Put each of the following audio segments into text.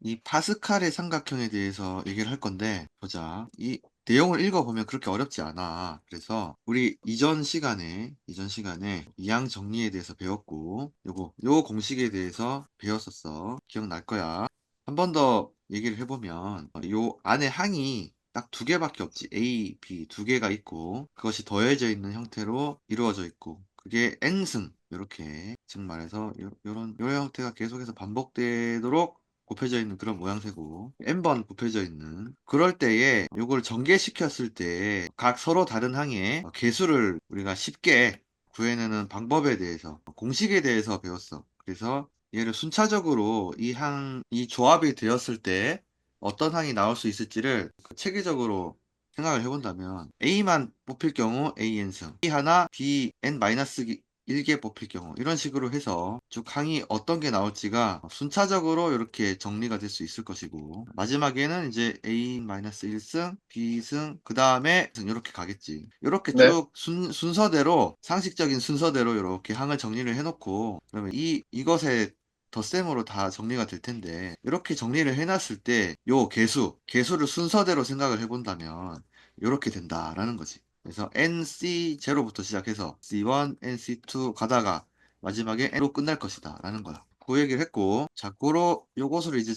이 파스칼의 삼각형에 대해서 얘기를 할 건데, 보자. 이 내용을 읽어보면 그렇게 어렵지 않아. 그래서 우리 이전 시간에 이항 정리에 대해서 배웠고, 요 공식에 대해서 배웠었어. 기억날 거야. 한 번 더 얘기를 해보면, 요 안에 항이 딱 두 개밖에 없지. A, B 두 개가 있고, 그것이 더해져 있는 형태로 이루어져 있고, 그게 n승. 이렇게, 즉 말해서, 요런 형태가 계속해서 반복되도록 곱해져 있는 그런 모양새고 n번 곱해져 있는 그럴 때에 요걸 전개시켰을 때 각 서로 다른 항의 개수를 우리가 쉽게 구해내는 방법에 대해서 공식에 대해서 배웠어. 그래서 얘를 순차적으로 이 조합이 되었을 때 어떤 항이 나올 수 있을지를 체계적으로 생각을 해본다면 A만 뽑힐 경우 AN승 B 하나 B N-1개 뽑힐 경우 이런 식으로 해서 쭉 항이 어떤 게 나올지가 순차적으로 이렇게 정리가 될 수 있을 것이고 마지막에는 이제 A-1승 B승 그 다음에 이렇게 가겠지. 이렇게 네. 쭉 순서대로 상식적인 순서대로 이렇게 항을 정리를 해놓고 그러면 이것의 덧셈으로 다 정리가 될 텐데 이렇게 정리를 해놨을 때 요 개수를 순서대로 생각을 해본다면 이렇게 된다라는 거지. 그래서 NC0부터 시작해서 C1, NC2 가다가 마지막에 N로 끝날 것이다 라는 거야. 그 얘기를 했고 자고로 요것을 이제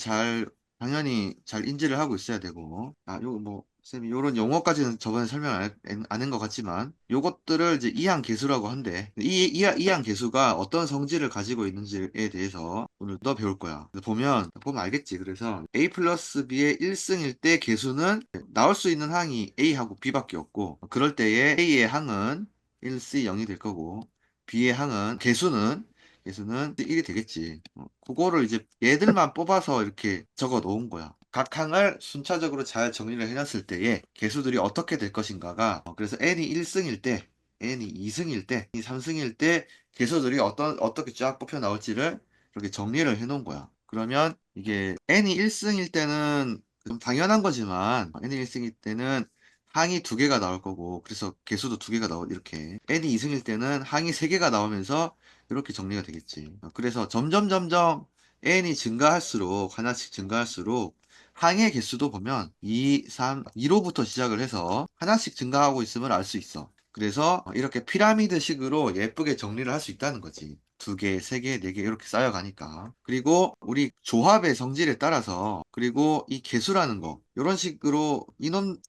당연히 잘 인지를 하고 있어야 되고 요거 뭐 쌤이 요런 용어까지는 저번에 설명 안 한 것 같지만 요것들을 이제 이항 계수라고 한대. 이항 계수가 어떤 성질을 가지고 있는지에 대해서 오늘 더 배울 거야. 그래서 보면 알겠지. 그래서 A 플러스 B의 1승일 때 계수는 나올 수 있는 항이 A하고 B밖에 없고 그럴 때에 A의 항은 1C 0이 될 거고 B의 항은 개수는 1이 되겠지. 그거를 이제 얘들만 뽑아서 이렇게 적어 놓은 거야. 각 항을 순차적으로 잘 정리를 해놨을 때에 개수들이 어떻게 될 것인가가 그래서 n이 1승일 때, n이 2승일 때, n이 3승일 때 개수들이 어떻게 쫙 뽑혀 나올지를 이렇게 정리를 해놓은 거야. 그러면 이게 n이 1승일 때는 좀 당연한 거지만 n이 1승일 때는 항이 두 개가 나올 거고 그래서 개수도 두 개가 나오 이렇게 n이 2승일 때는 항이 세 개가 나오면서 이렇게 정리가 되겠지. 그래서 점점 n이 증가할수록 하나씩 증가할수록 항의 개수도 보면 2, 3, 2로부터 시작을 해서 하나씩 증가하고 있음을 알 수 있어. 그래서 이렇게 피라미드 식으로 예쁘게 정리를 할 수 있다는 거지. 두 개, 세 개, 네 개 이렇게 쌓여가니까. 그리고 우리 조합의 성질에 따라서 그리고 이 개수라는 거 이런 식으로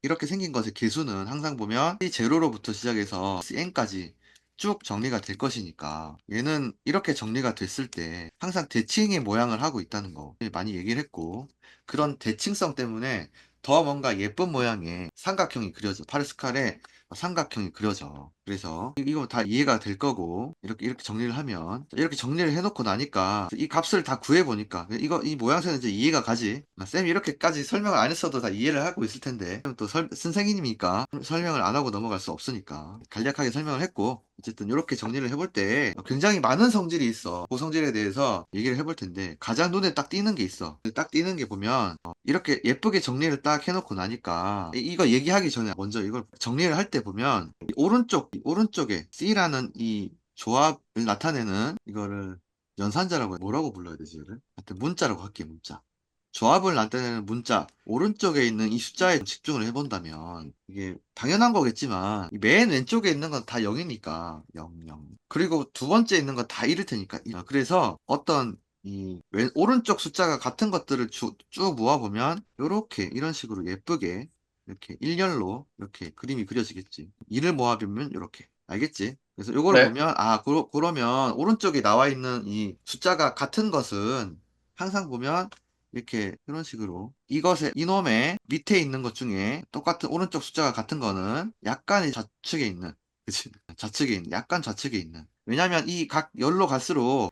이렇게 생긴 것의 개수는 항상 보면 이 제로로부터 시작해서 n까지 쭉 정리가 될 것이니까 얘는 이렇게 정리가 됐을 때 항상 대칭의 모양을 하고 있다는 거 많이 얘기를 했고 그런 대칭성 때문에 더 뭔가 예쁜 모양의 삼각형이 그려져. 파르스칼의 삼각형이 그려져. 그래서 이거 다 이해가 될 거고 이렇게 정리를 하면 이렇게 정리를 해놓고 나니까 이 값을 다 구해보니까 이 모양새는 이제 이해가 가지. 쌤이 이렇게까지 설명을 안 했어도 다 이해를 하고 있을 텐데 또 선생님이니까 설명을 안 하고 넘어갈 수 없으니까 간략하게 설명을 했고 어쨌든 이렇게 정리를 해볼 때 굉장히 많은 성질이 있어. 그 성질에 대해서 얘기를 해볼 텐데 가장 눈에 딱 띄는 게 있어. 딱 띄는 게 보면 이렇게 예쁘게 정리를 딱 해놓고 나니까 이거 얘기하기 전에 먼저 이걸 정리를 할 때 보면 오른쪽에 C라는 이 조합을 나타내는 이거를 연산자라고 뭐라고 불러야 되지 이거를? 하여튼 문자라고 할게 문자. 조합을 나타내는 문자 오른쪽에 있는 이 숫자에 집중을 해본다면 이게 당연한 거겠지만 맨 왼쪽에 있는 건 다 0이니까 0, 0. 그리고 두 번째 있는 건 다 1일 테니까 그래서 어떤 오른쪽 숫자가 같은 것들을 쭉 모아보면 요렇게 이런 식으로 예쁘게 이렇게 일렬로 이렇게 그림이 그려지겠지. 1을 모아보면 이렇게 알겠지? 그래서 요걸 네. 보면 그러면 오른쪽에 나와 있는 이 숫자가 같은 것은 항상 보면 이렇게 이런 식으로 이놈의 밑에 있는 것 중에 똑같은 오른쪽 숫자가 같은 거는 약간 좌측에 있는 그치? 약간 좌측에 있는 왜냐면 이 각 열로 갈수록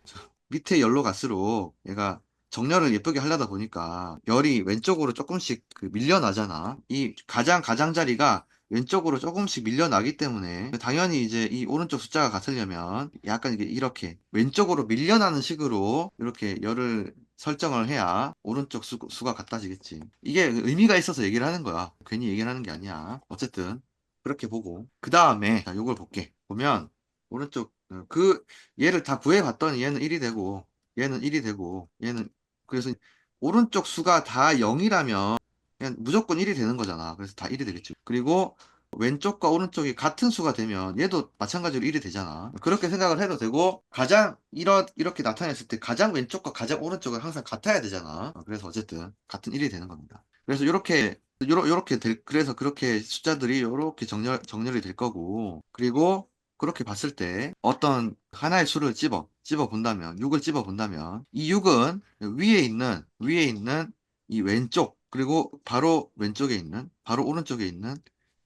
밑에 열로 갈수록 얘가 정렬을 예쁘게 하려다 보니까 열이 왼쪽으로 조금씩 밀려나잖아. 이 가장자리가 왼쪽으로 조금씩 밀려나기 때문에 당연히 이제 이 오른쪽 숫자가 같으려면 약간 이게 이렇게 왼쪽으로 밀려나는 식으로 이렇게 열을 설정을 해야 오른쪽 수가 같아지겠지. 이게 의미가 있어서 얘기를 하는 거야. 괜히 얘기를 하는 게 아니야. 어쨌든 그렇게 보고 그 다음에 요걸 볼게. 보면 오른쪽 얘를 다 구해봤더니 얘는 1이 되고 얘는 1이 되고 얘는 그래서 오른쪽 수가 다 0이라면 그냥 무조건 1이 되는 거잖아. 그래서 다 1이 되겠지. 그리고 왼쪽과 오른쪽이 같은 수가 되면 얘도 마찬가지로 1이 되잖아. 그렇게 생각을 해도 되고 가장 이렇게 나타냈을 때 가장 왼쪽과 가장 오른쪽은 항상 같아야 되잖아. 그래서 어쨌든 같은 1이 되는 겁니다. 그래서 그래서 그렇게 숫자들이 이렇게 정렬이 될 거고, 그리고 그렇게 봤을 때 어떤 하나의 수를 집어 본다면, 6을 집어 본다면, 이 6은 위에 있는 이 왼쪽, 그리고 바로 왼쪽에 있는, 바로 오른쪽에 있는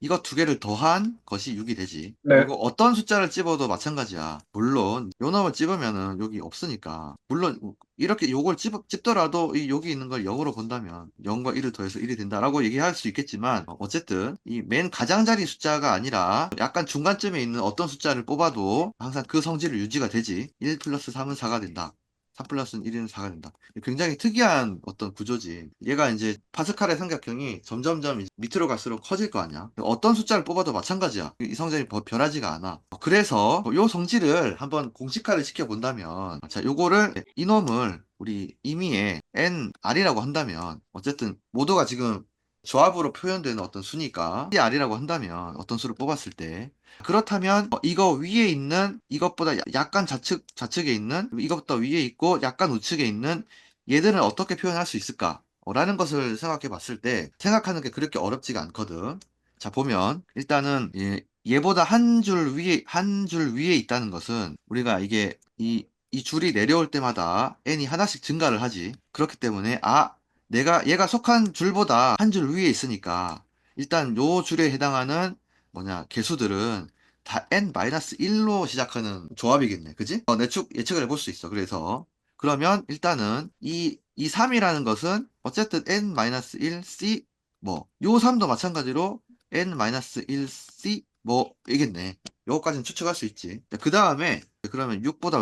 이거 두 개를 더한 것이 6이 되지. 네. 그리고 어떤 숫자를 집어도 마찬가지야. 물론 요 놈을 집으면은 여기 없으니까. 물론 이렇게 요걸 집더라도 이 여기 있는 걸 0으로 본다면 0과 1을 더해서 1이 된다라고 얘기할 수 있겠지만, 어쨌든 이 맨 가장자리 숫자가 아니라 약간 중간쯤에 있는 어떤 숫자를 뽑아도 항상 그 성질을 유지가 되지. 1 플러스 3은 4가 된다. 3 플러스 1은 4가 된다. 굉장히 특이한 어떤 구조지. 얘가 이제 파스칼의 삼각형이 점점점 이제 밑으로 갈수록 커질 거 아니야. 어떤 숫자를 뽑아도 마찬가지야. 이 성질이 변하지가 않아. 그래서 요 성질을 한번 공식화를 시켜본다면, 자, 요거를, 이놈을 우리 임의의 nr이라고 한다면, 어쨌든 모두가 지금 조합으로 표현되는 어떤 수니까 r이라고 한다면, 어떤 수를 뽑았을 때, 그렇다면 이거 위에 있는 이것보다 약간 좌측에 있는, 이것보다 위에 있고 약간 우측에 있는 얘들은 어떻게 표현할 수 있을까? 라는 것을 생각해 봤을 때 생각하는 게 그렇게 어렵지가 않거든. 자, 보면 일단은 얘보다 한 줄 위에 있다는 것은 우리가 이게 이 줄이 내려올 때마다 n이 하나씩 증가를 하지. 그렇기 때문에 얘가 속한 줄보다 한 줄 위에 있으니까 일단 요 줄에 해당하는 개수들은 다 n-1로 시작하는 조합이겠네. 그지? 예측을 해볼 수 있어. 그래서 그러면 일단은 이 3이라는 것은 어쨌든 n-1c 요 3도 마찬가지로 n-1c 이겠네. 요거까지는 추측할 수 있지. 그 다음에 그러면 6보다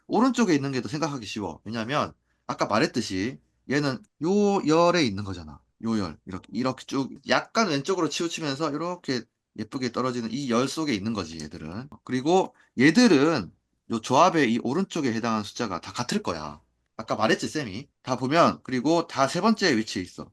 오른쪽에 있는 게 더 생각하기 쉬워. 왜냐면 아까 말했듯이 얘는 요 열에 있는 거잖아. 요 열. 이렇게 쭉 약간 왼쪽으로 치우치면서 이렇게 예쁘게 떨어지는 이 열 속에 있는 거지, 얘들은. 그리고 얘들은 요 조합의 이 오른쪽에 해당하는 숫자가 다 같을 거야. 아까 말했지, 쌤이. 다 보면, 그리고 다 세 번째 위치에 있어.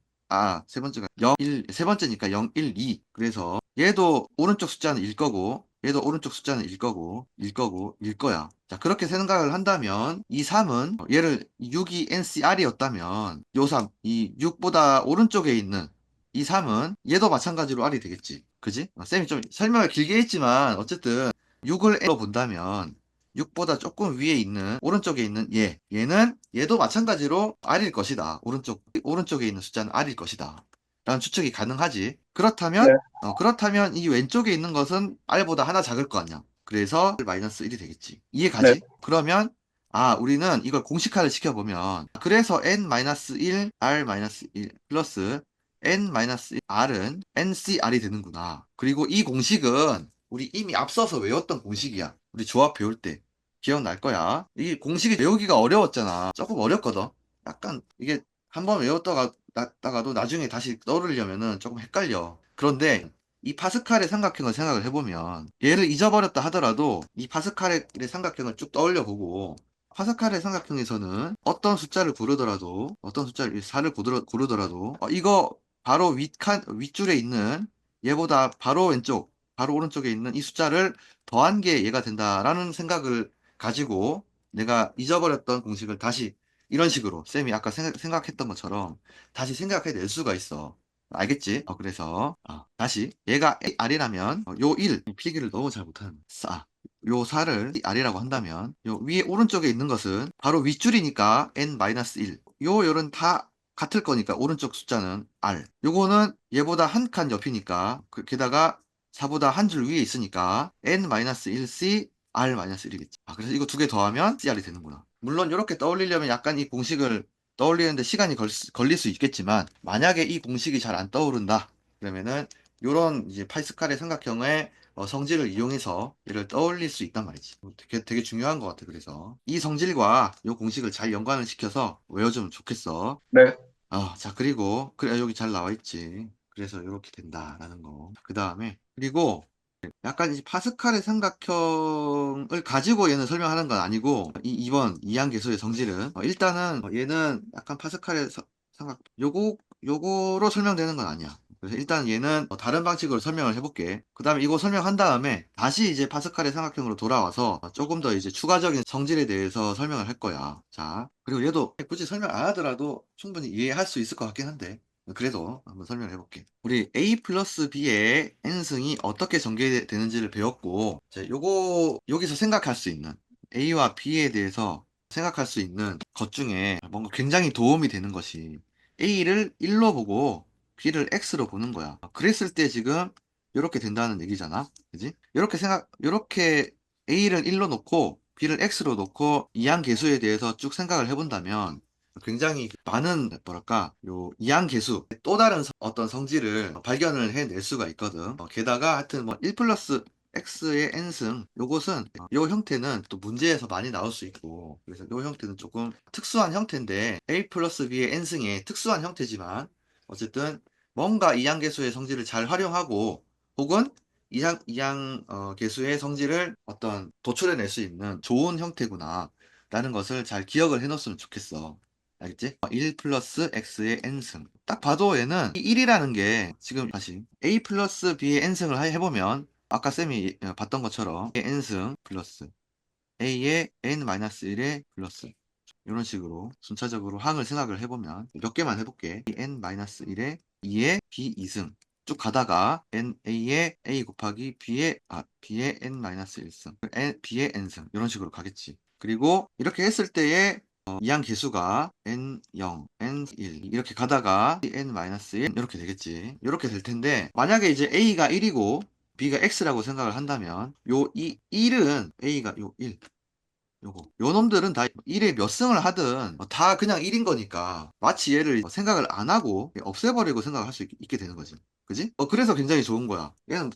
세 번째가 0, 1, 세 번째니까 0, 1, 2. 그래서 얘도 오른쪽 숫자는 1 거고, 얘도 오른쪽 숫자는 1 거고, 1 거고, 1 거야. 자, 그렇게 생각을 한다면, 이 3은, 얘를 6이 NCR이었다면, 요 3, 이 6보다 오른쪽에 있는 이 3은 얘도 마찬가지로 R이 되겠지. 그지? 쌤이 좀 설명을 길게 했지만, 어쨌든, 6을 N로 본다면, 6보다 조금 위에 있는, 오른쪽에 있는 얘는, 얘도 마찬가지로 R일 것이다. 오른쪽에 있는 숫자는 R일 것이다. 라는 추측이 가능하지. 네. 그렇다면 이 왼쪽에 있는 것은 R보다 하나 작을 거 아니야. 그래서 마이너스 1이 되겠지. 네. 이해가지? 그러면, 우리는 이걸 공식화를 시켜보면, 그래서 n-1, r-1 플러스 n-1r은 ncr이 되는구나. 그리고 이 공식은 우리 이미 앞서서 외웠던 공식이야. 우리 조합 배울 때. 기억날 거야. 이 공식이 외우기가 어려웠잖아. 조금 어렵거든. 약간 이게 한번 외웠다가도 나중에 다시 떠오르려면은 조금 헷갈려. 그런데 이 파스칼의 삼각형을 생각을 해보면 얘를 잊어버렸다 하더라도 이 파스칼의 삼각형을 쭉 떠올려 보고, 파스칼의 삼각형에서는 어떤 숫자를 4를 고르더라도 이거 바로 윗줄에 있는 얘보다 바로 오른쪽에 있는 이 숫자를 더한 게 얘가 된다라는 생각을 가지고 내가 잊어버렸던 공식을 다시 이런 식으로 쌤이 아까 생각했던 것처럼 다시 생각해낼 수가 있어. 알겠지? 그래서 다시 얘가 R이라면 요 1, 필기를 너무 잘 못하는 요 4를 R이라고 한다면 요 위에 오른쪽에 있는 것은 바로 윗줄이니까 N-1. 요 열은 다 같을 거니까 오른쪽 숫자는 R. 요거는 얘보다 한 칸 옆이니까 게다가 4보다 한 줄 위에 있으니까 N-1C R-1이겠지. 그래서 이거 두 개 더하면 CR이 되는구나. 물론 이렇게 떠올리려면 약간 이 공식을 떠올리는데 시간이 걸릴 수 있겠지만, 만약에 이 공식이 잘 안 떠오른다. 그러면은 요런 이제 파스칼의 삼각형의 성질을 이용해서 얘를 떠올릴 수 있단 말이지. 되게 중요한 것 같아. 그래서 이 성질과 이 공식을 잘 연관을 시켜서 외워주면 좋겠어. 네. 자, 그리고 그래 여기 잘 나와 있지. 그래서 이렇게 된다라는 거. 그 다음에 그리고 약간 이제 파스칼의 삼각형을 가지고 얘는 설명하는 건 아니고, 이번 이항계수의 성질은 일단은 얘는 약간 요거로 설명되는 건 아니야. 그래서 일단 얘는 다른 방식으로 설명을 해볼게. 그 다음에 이거 설명한 다음에 다시 이제 파스칼의 삼각형으로 돌아와서 조금 더 이제 추가적인 성질에 대해서 설명을 할 거야. 자, 그리고 얘도 굳이 설명 안 하더라도 충분히 이해할 수 있을 것 같긴 한데, 그래도 한번 설명을 해볼게. 우리 A 플러스 B의 n승이 어떻게 전개되는지를 배웠고, 이제 요거 여기서 생각할 수 있는 A와 B에 대해서 생각할 수 있는 것 중에 뭔가 굉장히 도움이 되는 것이 A를 1로 보고 B를 X로 보는 거야. 그랬을 때 지금 이렇게 된다는 얘기잖아. 그지? 이렇게 A를 1로 놓고 B를 X로 놓고 이항계수에 대해서 쭉 생각을 해본다면 굉장히 많은, 뭐랄까, 요 이항계수, 또 다른 어떤 성질을 발견을 해낼 수가 있거든. 게다가 하여튼 뭐 1 플러스 x의 n승, 요것은 요 형태는 또 문제에서 많이 나올 수 있고, 그래서 요 형태는 조금 특수한 형태인데 a 플러스 b의 n승의 특수한 형태지만 어쨌든 뭔가 이항계수의 성질을 잘 활용하고 혹은 계수의 성질을 어떤 도출해낼 수 있는 좋은 형태구나 라는 것을 잘 기억을 해놓으면 좋겠어. 알겠지? 1 플러스 x의 n승. 딱 봐도 얘는 1이라는 게 지금 다시 a 플러스 b의 n승을 해보면 아까 쌤이 봤던 것처럼 n승 플러스 a의 n-1의 플러스 이런 식으로 순차적으로 항을 생각을 해보면 몇 개만 해볼게. n-1의 2의 b 2승 쭉 가다가 na의 a 곱하기 b의 n-1승 b의 n승 이런 식으로 가겠지. 그리고 이렇게 했을 때의 이항 계수가 n0, n1 이렇게 가다가 n-1 이렇게 되겠지. 이렇게 될 텐데 만약에 이제 a가 1이고 b가 x라고 생각을 한다면 이 1은 a가 요 1, 요 놈들은 다 1에 몇 승을 하든 다 그냥 1인 거니까 마치 얘를 생각을 안 하고 없애버리고 생각을 할 수 있게 되는 거지. 그지? 그래서 굉장히 좋은 거야. 얘는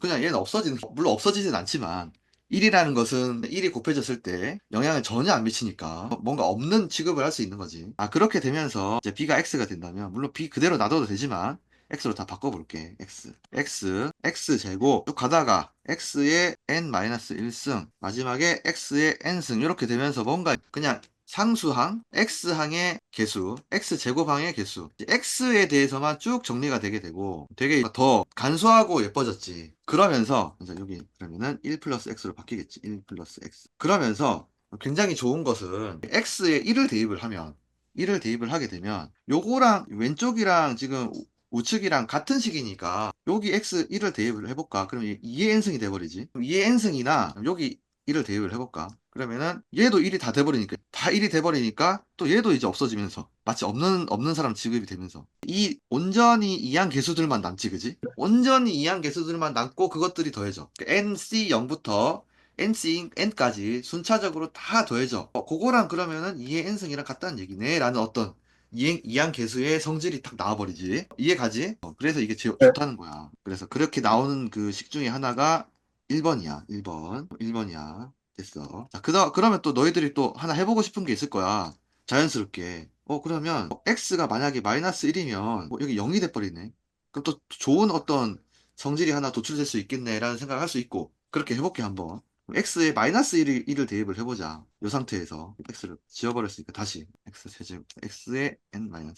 물론 없어지진 않지만 1이라는 것은 1이 곱해졌을 때 영향을 전혀 안 미치니까 뭔가 없는 취급을 할 수 있는 거지. 그렇게 되면서 이제 B가 X가 된다면 물론 B 그대로 놔둬도 되지만 X로 다 바꿔볼게. X 제곱 쭉 가다가 X의 n-1승 마지막에 X의 n승 이렇게 되면서 뭔가 그냥 상수항, X항의 개수, X제곱항의 개수 X에 대해서만 쭉 정리가 되게 되고 되게 더 간소하고 예뻐졌지. 그러면서 이제 여기 그러면은 1 플러스 X로 바뀌겠지. 1 플러스 X 그러면서 굉장히 좋은 것은 X에 1을 대입을 하게 되면 요거랑 왼쪽이랑 지금 우측이랑 같은 식이니까 여기 x 1을 대입을 해볼까? 그럼 2의 n승이 돼버리지. 그럼 2의 n승이나 여기 1을 대입을 해볼까? 그러면은 얘도 1이 다 돼버리니까 다 1이 돼버리니까 또 얘도 이제 없어지면서 마치 없는 사람 취급이 되면서 이 온전히 이항 계수들만 남지, 그지? 온전히 이항 계수들만 남고 그것들이 더해져. nc 0부터 nc n까지 순차적으로 다 더해져. 그거랑 그러면은 2의 n승이랑 같다는 얘기네 라는 어떤 이항 계수의 성질이 딱 나와버리지. 이해가지? 그래서 이게 제일 좋다는 거야. 그래서 그렇게 나오는 그 식 중에 하나가 1번이야. 1번. 1번이야. 됐어. 자, 그러면 또 너희들이 또 하나 해보고 싶은 게 있을 거야. 자연스럽게. 그러면 x가 만약에 마이너스 1이면 여기 0이 돼버리네. 그럼 또 좋은 어떤 성질이 하나 도출될 수 있겠네라는 생각을 할 수 있고. 그렇게 해볼게, 한번. x에 마이너스 1을 대입을 해보자. 이 상태에서 x를 지워버렸으니까 다시 x 세제곱 x에 n-1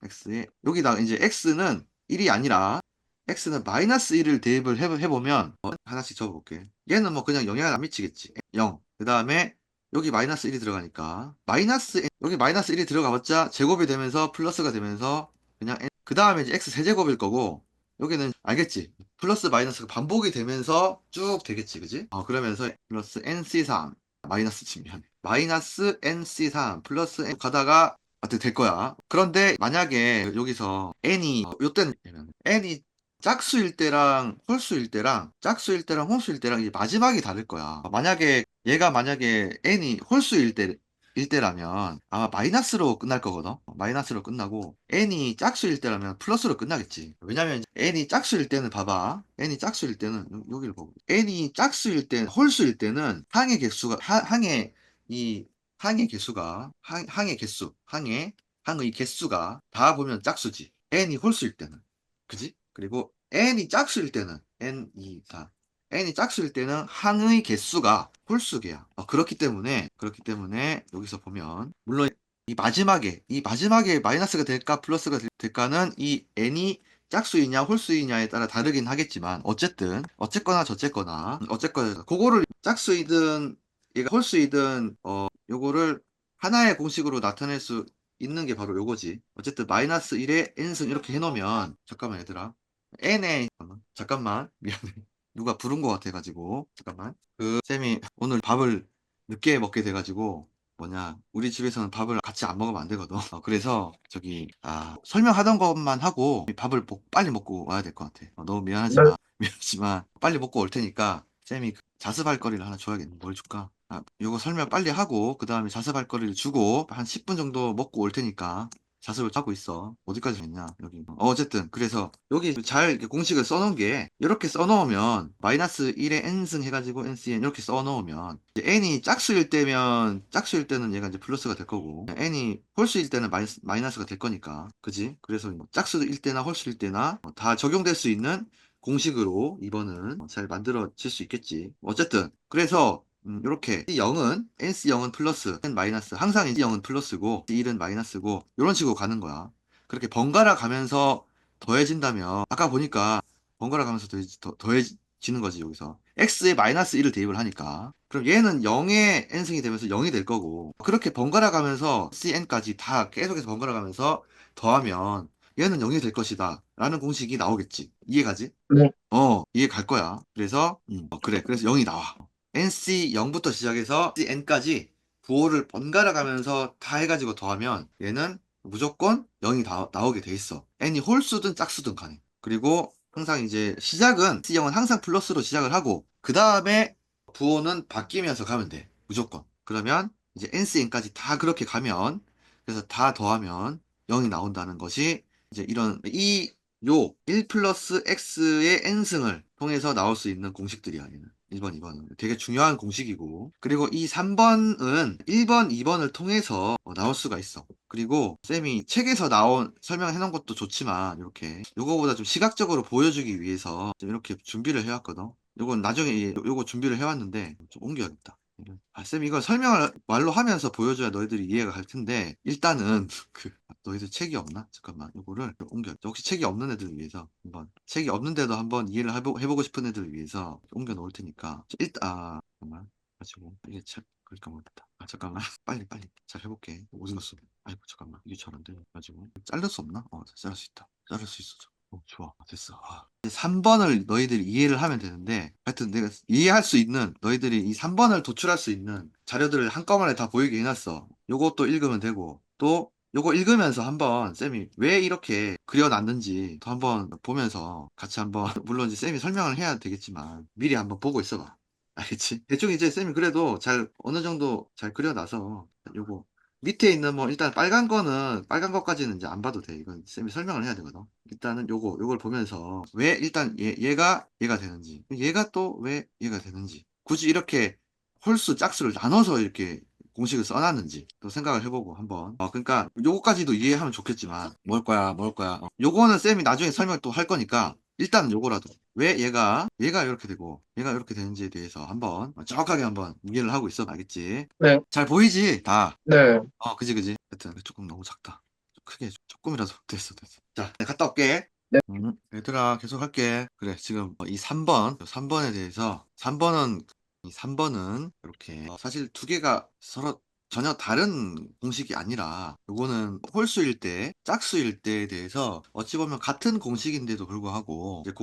x에 여기다 이제 x는 1이 아니라 x는 마이너스 1을 대입을 해보면 하나씩 적어볼게. 얘는 뭐 그냥 영향을 안 미치겠지. 0. 그 다음에 여기 마이너스 1이 들어가니까 여기 마이너스 1이 들어가봤자 제곱이 되면서 플러스가 되면서 그냥 그 다음에 이제 x 세제곱일 거고 여기는 알겠지? 플러스 마이너스가 반복이 되면서 쭉 되겠지, 그지? 그러면서 플러스 nc3 마이너스 치면 마이너스 nc3 플러스 n 가다가 어떻게 될 거야. 그런데 만약에 여기서 요때는 n이 짝수일 때랑 짝수일 때랑 홀수일 때랑 이제 마지막이 다를 거야. 만약에 n이 일 때라면 아마 마이너스로 끝날 거거든. 마이너스로 끝나고 n이 짝수일 때라면 플러스로 끝나겠지. 왜냐면 n이 짝수일 때는 봐봐. n이 짝수일 때는 여기를 보고 n이 짝수일 때 홀수일 때는 항의 개수가 이 항의 개수가 항의 개수가 다 보면 짝수지. n이 홀수일 때는. 그지? 그리고 n이 짝수일 때는 n이 짝수일 때는 항의 개수가 홀수개야. 그렇기 때문에 여기서 보면 물론 이 마지막에 마이너스가 될까 플러스가 될까는 이 n이 짝수이냐 홀수이냐에 따라 다르긴 하겠지만 어쨌거나 어쨌거나 그거를 짝수이든 얘가 홀수이든 요거를 하나의 공식으로 나타낼 수 있는 게 바로 요거지. 어쨌든 마이너스 1에 n승 이렇게 해놓으면 잠깐만 얘들아 n에 잠깐만 미안해 누가 부른 것 같아가지고 잠깐만 그 쌤이 오늘 밥을 늦게 먹게 돼가지고 뭐냐 우리 집에서는 밥을 같이 안 먹으면 안 되거든. 그래서 저기 설명하던 것만 하고 밥을 빨리 먹고 와야 될 것 같아. 너무 네. 미안하지만 빨리 먹고 올 테니까 쌤이 그 자습할 거리를 하나 줘야겠네. 뭘 줄까? 요거 설명 빨리 하고 그 다음에 자습할 거리를 주고 한 10분 정도 먹고 올 테니까 자습을 하고 있어. 어디까지 했냐 여기. 어쨌든 그래서 여기 잘 이렇게 공식을 써놓은 게 이렇게 써놓으면 마이너스 1에 n승 해가지고 ncn 이렇게 써놓으면 이제 n이 짝수일 때는 얘가 이제 플러스가 될 거고 n이 홀수일 때는 마이너스가 될 거니까 그지? 그래서 뭐 짝수일 때나 홀수일 때나 다 적용될 수 있는 공식으로 2번은 잘 만들어질 수 있겠지. 어쨌든 그래서 이렇게 C0은 NC0은 플러스 N 마이너스 항상 NC0은 플러스고 C1은 마이너스고 이런 식으로 가는 거야. 그렇게 번갈아 가면서 더해진다면 아까 보니까 번갈아 가면서 더해지는 거지 여기서 X에 마이너스 1을 대입을 하니까 그럼 얘는 0의 N승이 되면서 0이 될 거고 그렇게 번갈아 가면서 CN까지 다 계속해서 번갈아 가면서 더하면 얘는 0이 될 것이다 라는 공식이 나오겠지. 이해가지? 네. 이해 갈 거야. 그래서, 그래. 그래서 0이 나와. NC 0부터 시작해서 N까지 부호를 번갈아 가면서 다 해가지고 더하면 얘는 무조건 0이 나오게 돼 있어. N이 홀수든 짝수든 간에. 그리고 항상 이제 시작은 C0은 항상 플러스로 시작을 하고 그 다음에 부호는 바뀌면서 가면 돼. 무조건. 그러면 이제 NCN까지 다 그렇게 가면 그래서 다 더하면 0이 나온다는 것이 이제 요 1 플러스 x의 n승을 통해서 나올 수 있는 공식들이야, 얘는. 1번, 2번은. 되게 중요한 공식이고. 그리고 이 3번은 1번, 2번을 통해서 나올 수가 있어. 그리고 쌤이 책에서 설명해 놓은 것도 좋지만, 이렇게. 요거보다 좀 시각적으로 보여주기 위해서 좀 이렇게 준비를 해왔거든. 요건 나중에 요거 준비를 해왔는데, 좀 옮겨야겠다. 쌤, 이걸 설명을 말로 하면서 보여줘야 너희들이 이해가 갈 텐데, 일단은, 너희들 책이 없나? 잠깐만, 요거를 옮겨. 혹시 책이 없는 애들을 위해서, 책이 없는데도 한번 이해를 해보고 싶은 애들을 위해서 옮겨 놓을 테니까. 잠깐만. 가지고, 이게 책, 그러니까 못했다. 잠깐만. 빨리. 잘 해볼게. 어디 갔어? 아이고, 잠깐만. 이게 잘 안 돼. 가지고. 자를 수 없나? 자를 수 있다. 자를 수 있어. 좋아. 됐어. 3번을 너희들이 이해를 하면 되는데, 하여튼 내가 이해할 수 있는, 너희들이 이 3번을 도출할 수 있는 자료들을 한꺼번에 다 보이게 해놨어. 요것도 읽으면 되고, 또 요거 읽으면서 한번 쌤이 왜 이렇게 그려놨는지 또 한번 보면서 같이 한번, 물론 이제 쌤이 설명을 해야 되겠지만, 미리 한번 보고 있어봐. 알겠지? 대충 이제 쌤이 그래도 어느 정도 잘 그려놔서, 요거 밑에 있는 뭐 일단 빨간 것까지는 이제 안 봐도 돼. 이건 쌤이 설명을 해야 되거든. 일단은 요걸 보면서 왜 일단 얘가 되는지, 얘가 또 왜 얘가 되는지, 굳이 이렇게 홀수 짝수를 나눠서 이렇게 공식을 써놨는지 또 생각을 해보고 한번. 그러니까 요거까지도 이해하면 좋겠지만 뭘 거야. 요거는 쌤이 나중에 설명 또 할 거니까 일단 요거라도 왜 얘가 이렇게 되고 얘가 이렇게 되는지에 대해서 한번 정확하게 한번 이해를 하고 있어. 알겠지? 네. 잘 보이지? 다. 네. 그지. 하여튼 조금 너무 작다. 좀 크게 해줘. 조금이라도 됐어. 자, 내가 갔다 올게. 네. 얘들아, 계속 할게. 그래, 지금 이 3번에 대해서, 3번은 이렇게, 사실 두 개가 서로 전혀 다른 공식이 아니라, 요거는 홀수일 때, 짝수일 때에 대해서 어찌 보면 같은 공식인데도 불구하고, 이제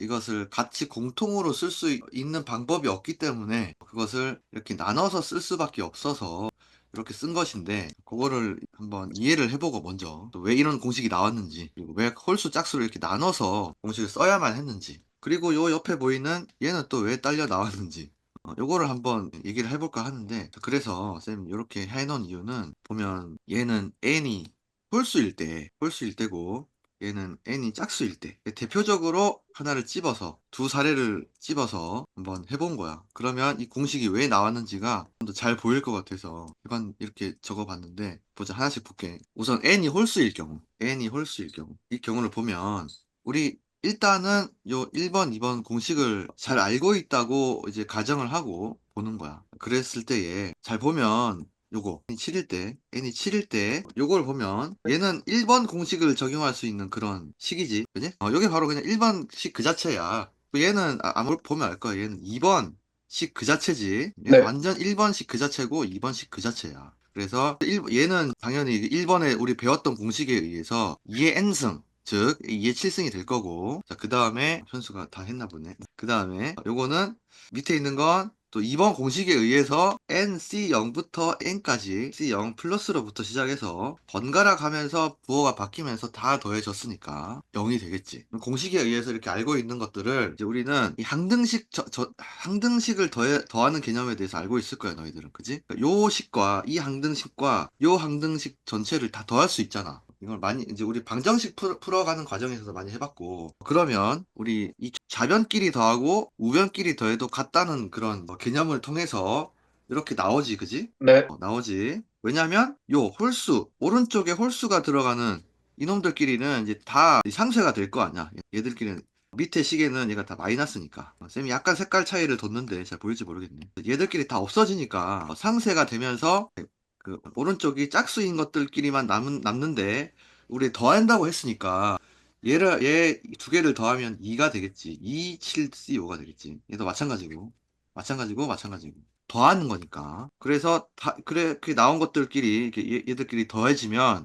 이것을 같이 공통으로 쓸 수 있는 방법이 없기 때문에, 그것을 이렇게 나눠서 쓸 수밖에 없어서, 이렇게 쓴 것인데 그거를 한번 이해를 해보고 먼저 또 왜 이런 공식이 나왔는지 그리고 왜 홀수 짝수를 이렇게 나눠서 공식을 써야만 했는지 그리고 요 옆에 보이는 얘는 또 왜 딸려 나왔는지 요거를 한번 얘기를 해볼까 하는데 그래서 쌤 이렇게 해놓은 이유는 보면 얘는 n이 홀수일 때고 얘는 n이 짝수일 때 대표적으로 하나를 두 사례를 찝어서 한번 해본 거야. 그러면 이 공식이 왜 나왔는지가 좀 더 잘 보일 것 같아서 이렇게 적어봤는데 보자. 하나씩 볼게. 우선 n이 홀수일 경우 이 경우를 보면 우리 일단은 요 1번, 2번 공식을 잘 알고 있다고 이제 가정을 하고 보는 거야. 그랬을 때에 잘 보면 요거 n이 7일 때 n이 7일 때 요걸 보면 얘는 1번 공식을 적용할 수 있는 그런 식이지, 그지? 요게 바로 그냥 1번식 그 자체야. 얘는 아무 보면 알 거야. 얘는 2번식 그 자체지. 얘는 네. 완전 1번식 그 자체고 2번식 그 자체야. 그래서 얘는 당연히 1번에 우리 배웠던 공식에 의해서 2의 n승, 즉 2의 7승이 될 거고, 자, 그 다음에 현수가 다 했나 보네. 그 다음에 요거는 밑에 있는 건 또 2번 공식에 의해서 NC0부터 N까지 C0 플러스로부터 시작해서 번갈아 가면서 부호가 바뀌면서 다 더해졌으니까 0이 되겠지. 공식에 의해서 이렇게 알고 있는 것들을 이제 우리는 이 항등식 항등식을 더하는 개념에 대해서 알고 있을 거야, 너희들은. 그지? 그러니까 요 식과 이 항등식과 요 항등식 전체를 다 더할 수 있잖아. 이걸 많이 이제 우리 방정식 풀어가는 과정에서도 많이 해봤고, 그러면 우리 이 좌변끼리 더하고 우변끼리 더해도 같다는 그런 뭐 개념을 통해서 이렇게 나오지, 그지? 네. 나오지. 왜냐면 요 홀수, 오른쪽에 홀수가 들어가는 이놈들끼리는 이제 다 상쇄가 될 거 아니야. 얘들끼리는 밑에 시계는 얘가 다 마이너스니까. 쌤이 약간 색깔 차이를 뒀는데 잘 보일지 모르겠네. 얘들끼리 다 없어지니까 상쇄가 되면서 그 오른쪽이 짝수인 것들끼리만 남는데 우리 더한다고 했으니까 얘 두 개를 더하면 2가 되겠지. 2, 7, C5가 되겠지. 얘도 마찬가지고. 더하는 거니까. 그래서 그래, 그 나온 것들끼리, 얘들끼리 더해지면,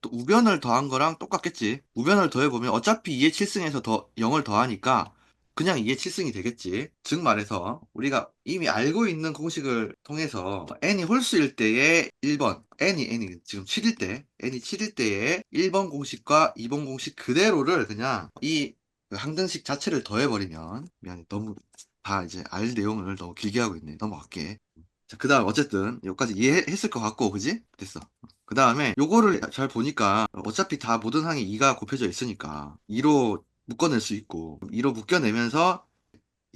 또 우변을 더한 거랑 똑같겠지. 우변을 더해보면 어차피 2의 7승에서 0을 더하니까 그냥 2의 7승이 되겠지. 즉 말해서 우리가 이미 알고 있는 공식을 통해서 n이 홀수일 때의 1번, n이 지금 7일 때, n이 7일 때의 1번 공식과 2번 공식 그대로를 그냥 이 항등식 자체를 더해버리면, 미안해, 너무 다 이제 알 내용을 너무 길게 하고 있네. 넘어갈게. 자, 그 다음 어쨌든 여기까지 이해했을 것 같고, 그지? 됐어. 그 다음에 요거를 잘 보니까 어차피 다 모든 항이 2가 곱해져 있으니까 2로 묶어낼 수 있고, 2로 묶여내면서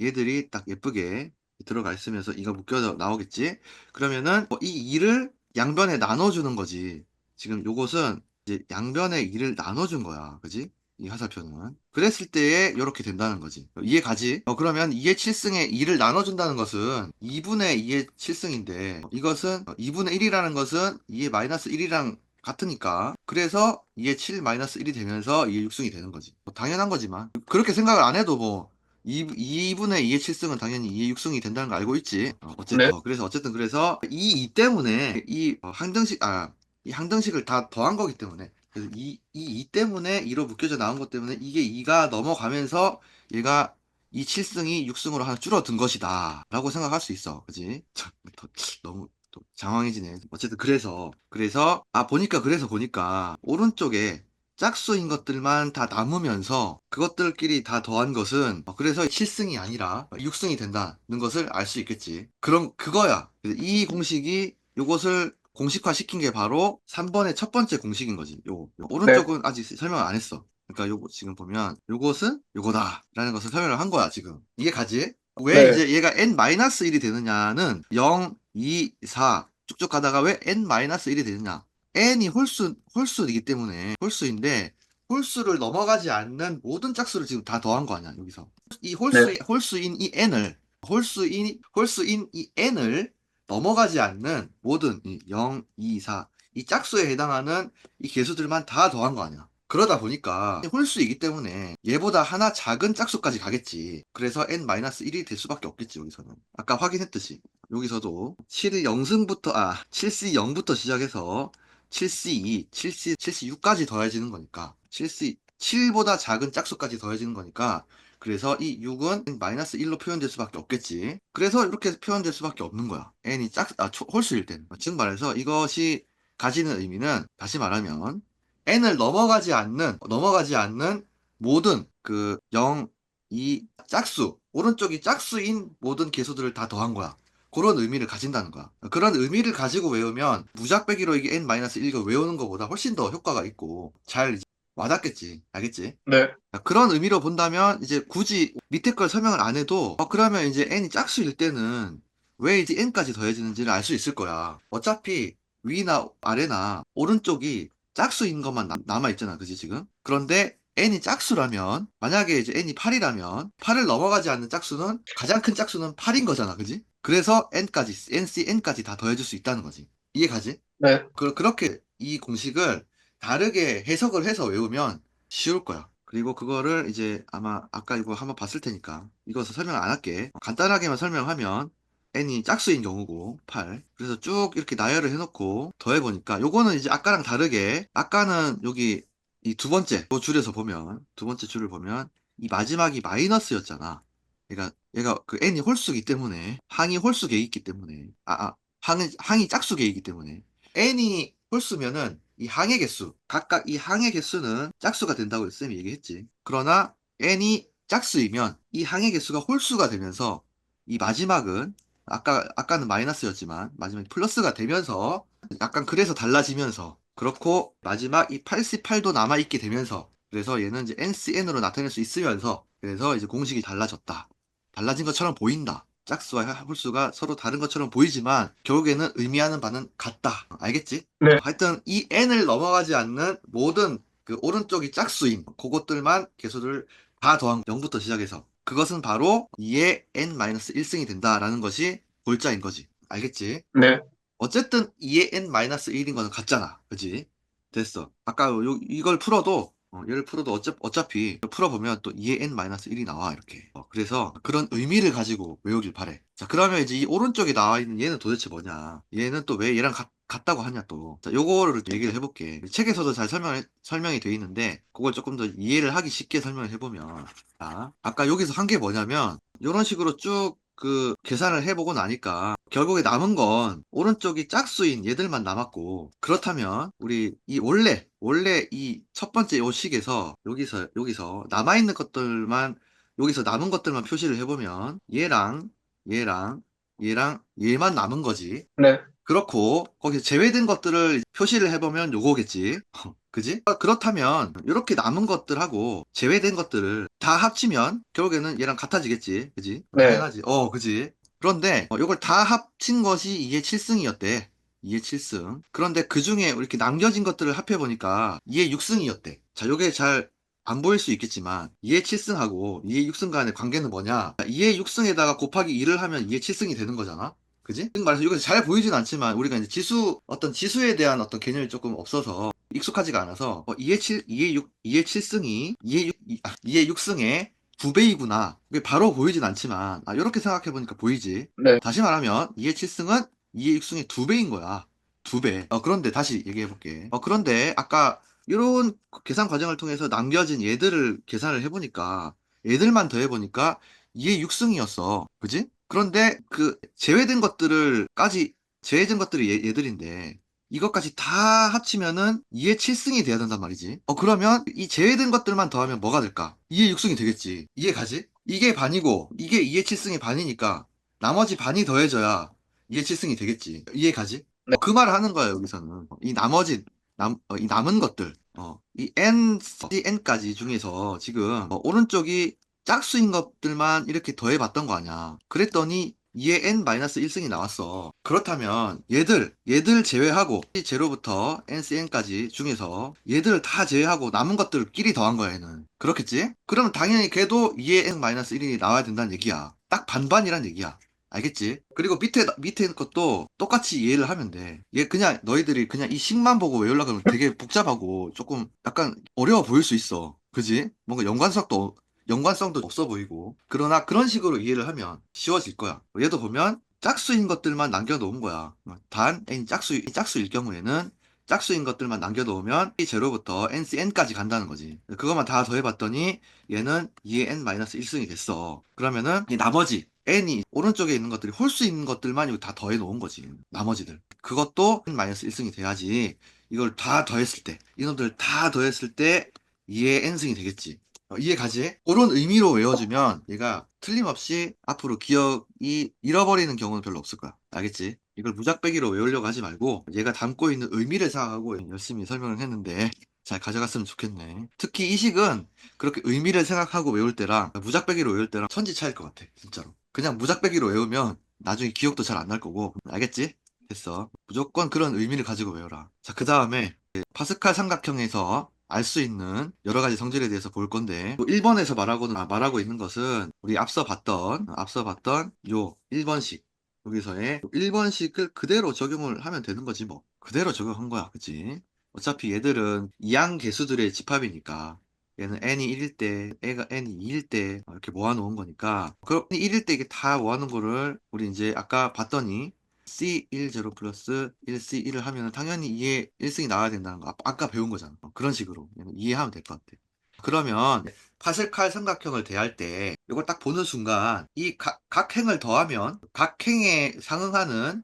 얘들이 딱 예쁘게 들어가 있으면서 이가 묶여져 나오겠지? 그러면은 이 2를 양변에 나눠주는 거지. 지금 요것은 이제 양변에 2를 나눠준 거야. 그지? 이 화살표는. 그랬을 때에 이렇게 된다는 거지. 이해 가지? 그러면 2의 7승에 2를 나눠준다는 것은 2분의 2의 7승인데 이것은 2분의 1이라는 것은 2의 마이너스 1이랑 같으니까 그래서 2의 7 마이너스 1이 되면서 2의 6승이 되는 거지. 뭐 당연한 거지만 그렇게 생각을 안 해도 뭐 2분의 2의 7승은 당연히 2의 6승이 된다는 거 알고 있지. 네. 그래서 어쨌든 그래서 이 때문에 이 항등식을 다 더한 거기 때문에 그래서 이 때문에 2로 묶여져 나온 것 때문에 이게 2가 넘어가면서 얘가 이 7승이 6승으로 하나 줄어든 것이다 라고 생각할 수 있어. 그지? 너무 또 장황해지네. 어쨌든 그래서 보니까 오른쪽에 짝수인 것들만 다 남으면서 그것들끼리 다 더한 것은 그래서 7승이 아니라 6승이 된다는 것을 알 수 있겠지. 그럼 그거야. 그래서 이 공식이 요것을 공식화 시킨 게 바로 3번의 첫 번째 공식인 거지. 네. 오른쪽은 아직 설명을 안 했어. 그러니까 요거 지금 보면 요것은 요거다라는 것을 설명을 한 거야, 지금. 이게 가지? 왜 네. 이제 얘가 n-1이 되느냐는 0, 2, 4 쭉쭉 가다가 왜 n-1이 되느냐? n이 홀수이기 때문에 홀수인데 홀수를 넘어가지 않는 모든 짝수를 지금 다 더한 거 아니야, 여기서. 이 네. 홀수인 이 n을 넘어가지 않는 모든 이 0, 2, 4, 이 짝수에 해당하는 이 개수들만 다 더한 거 아니야. 그러다 보니까 홀수이기 때문에 얘보다 하나 작은 짝수까지 가겠지. 그래서 n-1이 될 수밖에 없겠지, 여기서는. 아까 확인했듯이. 여기서도 7C 0부터 시작해서 7C2, 7C6까지 더해지는 거니까 7보다 작은 짝수까지 더해지는 거니까 그래서 이 6은 마이너스 1로 표현될 수밖에 없겠지. 그래서 이렇게 표현될 수밖에 없는 거야. n이 홀수일 때는. 즉 말해서 이것이 가지는 의미는 다시 말하면 n을 넘어가지 않는 모든 그 0, 2, 오른쪽이 짝수인 모든 개수들을 다 더한 거야. 그런 의미를 가진다는 거야. 그런 의미를 가지고 외우면 무작배기로 이게 n-1을 외우는 것보다 훨씬 더 효과가 있고 잘 이제 와닿겠지. 알겠지? 네. 그런 의미로 본다면 이제 굳이 밑에 걸 설명을 안 해도 그러면 이제 n이 짝수일 때는 왜 이제 n까지 더해지는지를 알 수 있을 거야. 어차피 위나 아래나 오른쪽이 짝수인 것만 남아있잖아. 그지 지금? 그런데 n이 짝수라면 만약에 이제 n이 8이라면 8을 넘어가지 않는 짝수는 가장 큰 짝수는 8인 거잖아. 그지? 그래서 ncn까지 다 더해줄 수 있다는 거지. 이해가지? 네, 그렇게 이 공식을 다르게 해석을 해서 외우면 쉬울 거야. 그리고 그거를 이제 아마 아까 이거 한번 봤을 테니까 이것을 설명 안 할게. 간단하게만 설명하면 n이 짝수인 경우고 8. 그래서 쭉 이렇게 나열을 해놓고 더해보니까 요거는 이제 아까랑 다르게 아까는 여기 이 두 번째 요 줄에서 보면 두 번째 줄을 보면 이 마지막이 마이너스였잖아. 얘가 그 n이 홀수기 때문에 항이 홀수계이기 때문에 항이 짝수계이기 때문에 n이 홀수면은 이 항의 개수, 각각 이 항의 개수는 짝수가 된다고 쌤이 얘기했지. 그러나 n이 짝수이면 이 항의 개수가 홀수가 되면서 이 마지막은 아까는 마이너스였지만 마지막에 플러스가 되면서 약간 그래서 달라지면서 그렇고 마지막 이 88도 남아있게 되면서 그래서 얘는 이제 ncn으로 나타낼 수 있으면서 그래서 이제 공식이 달라졌다. 달라진 것처럼 보인다. 짝수와 홀수가 서로 다른 것처럼 보이지만 결국에는 의미하는 바는 같다. 알겠지? 네, 하여튼 이 n을 넘어가지 않는 모든 그 오른쪽이 짝수인 그것들만 개수를 다 더한 0부터 시작해서 그것은 바로 2의 n-1승이 된다라는 것이 골자인 거지. 알겠지? 네, 어쨌든 2의 n-1인 거는 같잖아. 그지? 됐어. 아까 이걸 풀어도 얘를 풀어도 어차피 풀어보면 또 2의 n-1이 나와 이렇게. 그래서 그런 의미를 가지고 외우길 바래. 자, 그러면 이제 이 오른쪽에 나와 있는 얘는 도대체 뭐냐? 얘는 또 왜 얘랑 같다고 하냐 또. 자, 요거를 얘기를 해볼게. 책에서도 잘 설명이 돼 있는데 그걸 조금 더 이해를 하기 쉽게 설명을 해보면 자, 아까 여기서 한 게 뭐냐면 이런 식으로 쭉 그 계산을 해보고 나니까 결국에 남은 건 오른쪽이 짝수인 얘들만 남았고 그렇다면 우리 이 원래 이 첫 번째 요 식에서 여기서 남아있는 것들만 여기서 남은 것들만 표시를 해보면 얘랑 얘만 남은 거지. 네, 그렇고 거기서 제외된 것들을 표시를 해보면 요거겠지. 그지? 그렇다면 이렇게 남은 것들하고 제외된 것들을 다 합치면 결국에는 얘랑 같아지겠지. 그지? 네, 당연하지. 그지? 그런데 이걸 다 합친 것이 2의 7승이었대. 2의 7승. 그런데 그 중에 이렇게 남겨진 것들을 합해보니까 2의 6승이었대. 자, 요게 잘 안 보일 수 있겠지만 2의 7승하고 2의 6승 간의 관계는 뭐냐? 2의 6승에다가 곱하기 2를 하면 2의 7승이 되는 거잖아. 그지? 말해서 이거 잘 보이진 않지만 우리가 이제 어떤 지수에 대한 어떤 개념이 조금 없어서 익숙하지가 않아서 2의 7, 2의 6, 2의 7승이 2의 6승의 9배이구나. 그게 바로 보이진 않지만 이렇게 생각해보니까 보이지. 네, 다시 말하면 2의 7승은 2의 6승의 2배인 거야. 2배. 그런데 다시 얘기해볼게. 그런데 아까 이런 계산 과정을 통해서 남겨진 얘들을 계산을 해보니까 얘들만 더해보니까 2의 6승이었어. 그지? 그런데 그 제외된 것들이 얘들인데 이것까지 다 합치면은 2의 7승이 돼야 된단 말이지. 그러면 이 제외된 것들만 더하면 뭐가 될까? 2의 6승이 되겠지. 이해 가지? 이게 반이고 이게 2의 7승이 반이니까 나머지 반이 더해져야 2의 7승이 되겠지. 이해 가지? 네, 그 말을 하는 거야 여기서는. 이 남은 것들 이 n까지 중에서 지금 오른쪽이 짝수인 것들만 이렇게 더해봤던 거 아니야. 그랬더니 2의 n-1승이 나왔어. 그렇다면 얘들 제외하고 제로부터 ncn까지 중에서 얘들을 다 제외하고 남은 것들끼리 더한 거야 얘는. 그렇겠지? 그러면 당연히 걔도 2의 n-1이 나와야 된다는 얘기야. 딱 반반이란 얘기야. 알겠지? 그리고 밑에 것도 똑같이 이해를 하면 돼. 얘 그냥 너희들이 그냥 이 식만 보고 외우려고 하면 되게 복잡하고 조금 약간 어려워 보일 수 있어. 그지? 뭔가 연관성도 없어 보이고. 그러나 그런 식으로 이해를 하면 쉬워질 거야. 얘도 보면 짝수인 것들만 남겨놓은 거야. 단, n 짝수일 경우에는 짝수인 것들만 남겨놓으면 이 제로부터 ncn까지 간다는 거지. 그것만 다 더해봤더니 얘는 2의 n-1승이 됐어. 그러면은 이 나머지 n이 오른쪽에 있는 것들이 홀수 있는 것들만 이거 다 더해놓은 거지. 나머지들. 그것도 n-1승이 돼야지. 이걸 다 더했을 때, 이놈들 다 더했을 때 2의 n승이 되겠지. 이해 가지? 그런 의미로 외워주면 얘가 틀림없이 앞으로 기억이 잃어버리는 경우는 별로 없을 거야. 알겠지? 이걸 무작배기로 외우려고 하지 말고 얘가 담고 있는 의미를 생각하고 열심히 설명을 했는데 잘 가져갔으면 좋겠네. 특히 이 식은 그렇게 의미를 생각하고 외울 때랑 무작배기로 외울 때랑 천지 차이일 것 같아. 진짜로. 그냥 무작배기로 외우면 나중에 기억도 잘 안 날 거고. 알겠지? 됐어. 무조건 그런 의미를 가지고 외워라. 자, 그 다음에 파스칼 삼각형에서 알 수 있는 여러 가지 성질에 대해서 볼 건데 1번에서 말하고 있는 것은 우리 앞서 봤던 요 1번식 여기서의 1번식을 그대로 적용을 하면 되는 거지 뭐. 그대로 적용한 거야. 그치? 어차피 얘들은 이항 계수들의 집합이니까 얘는 n이 1일 때, 애가 n이 2일 때 이렇게 모아놓은 거니까 그럼 1일 때 이게 다 모아놓은 거를 우리 이제 아까 봤더니 C10 플러스 1C1을 하면 당연히 2의 1승이 나와야 된다는 거 아까 배운 거잖아. 그런 식으로 이해하면 될 것 같아. 그러면 파스칼 삼각형을 대할 때 이걸 딱 보는 순간 이 각 행을 더하면 각 행에 상응하는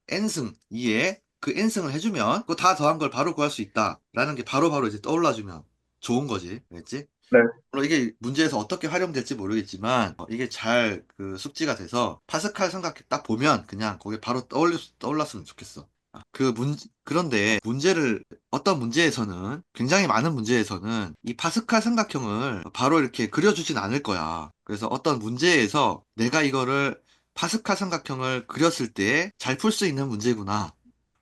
n승 2에 그 n승을 해주면 그거 다 더한 걸 바로 구할 수 있다라는 게 바로바로 이제 떠올라주면 좋은 거지. 알겠지? 네. 물론 이게 문제에서 어떻게 활용될지 모르겠지만 이게 잘 그 숙지가 돼서 파스칼 삼각형 딱 보면 그냥 거기에 바로 떠올랐으면 좋겠어. 그런데 문제를 어떤 문제에서는 굉장히 많은 문제에서는 이 파스칼 삼각형을 바로 이렇게 그려주진 않을 거야. 그래서 어떤 문제에서 내가 이거를 파스칼 삼각형을 그렸을 때 잘 풀 수 있는 문제구나.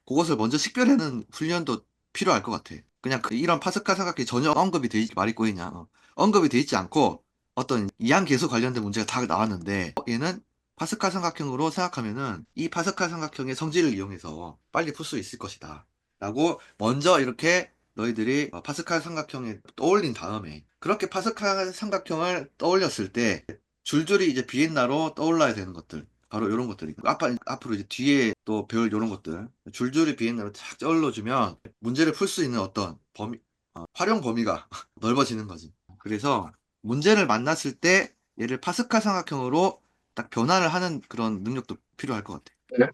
그것을 먼저 식별하는 훈련도 필요할 것 같아. 그냥 이런 파스칼 삼각형이 전혀 언급이 돼 있지 말이 꼬이냐. 언급이 돼 있지 않고 어떤 이항계수 관련된 문제가 다 나왔는데 얘는 파스칼 삼각형으로 생각하면은 이 파스칼 삼각형의 성질을 이용해서 빨리 풀 수 있을 것이다. 라고 먼저 이렇게 너희들이 파스칼 삼각형에 떠올린 다음에 그렇게 파스칼 삼각형을 떠올렸을 때 줄줄이 이제 비엔나로 떠올라야 되는 것들 바로 이런 것들이 앞으로 이제 뒤에 또 배울 이런 것들 줄줄이 비엔나로 탁 떠올려주면 문제를 풀 수 있는 어떤 활용 범위가 넓어지는 거지. 그래서 문제를 만났을 때 얘를 파스칼 삼각형으로 딱 변환을 하는 그런 능력도 필요할 것 같아. 네.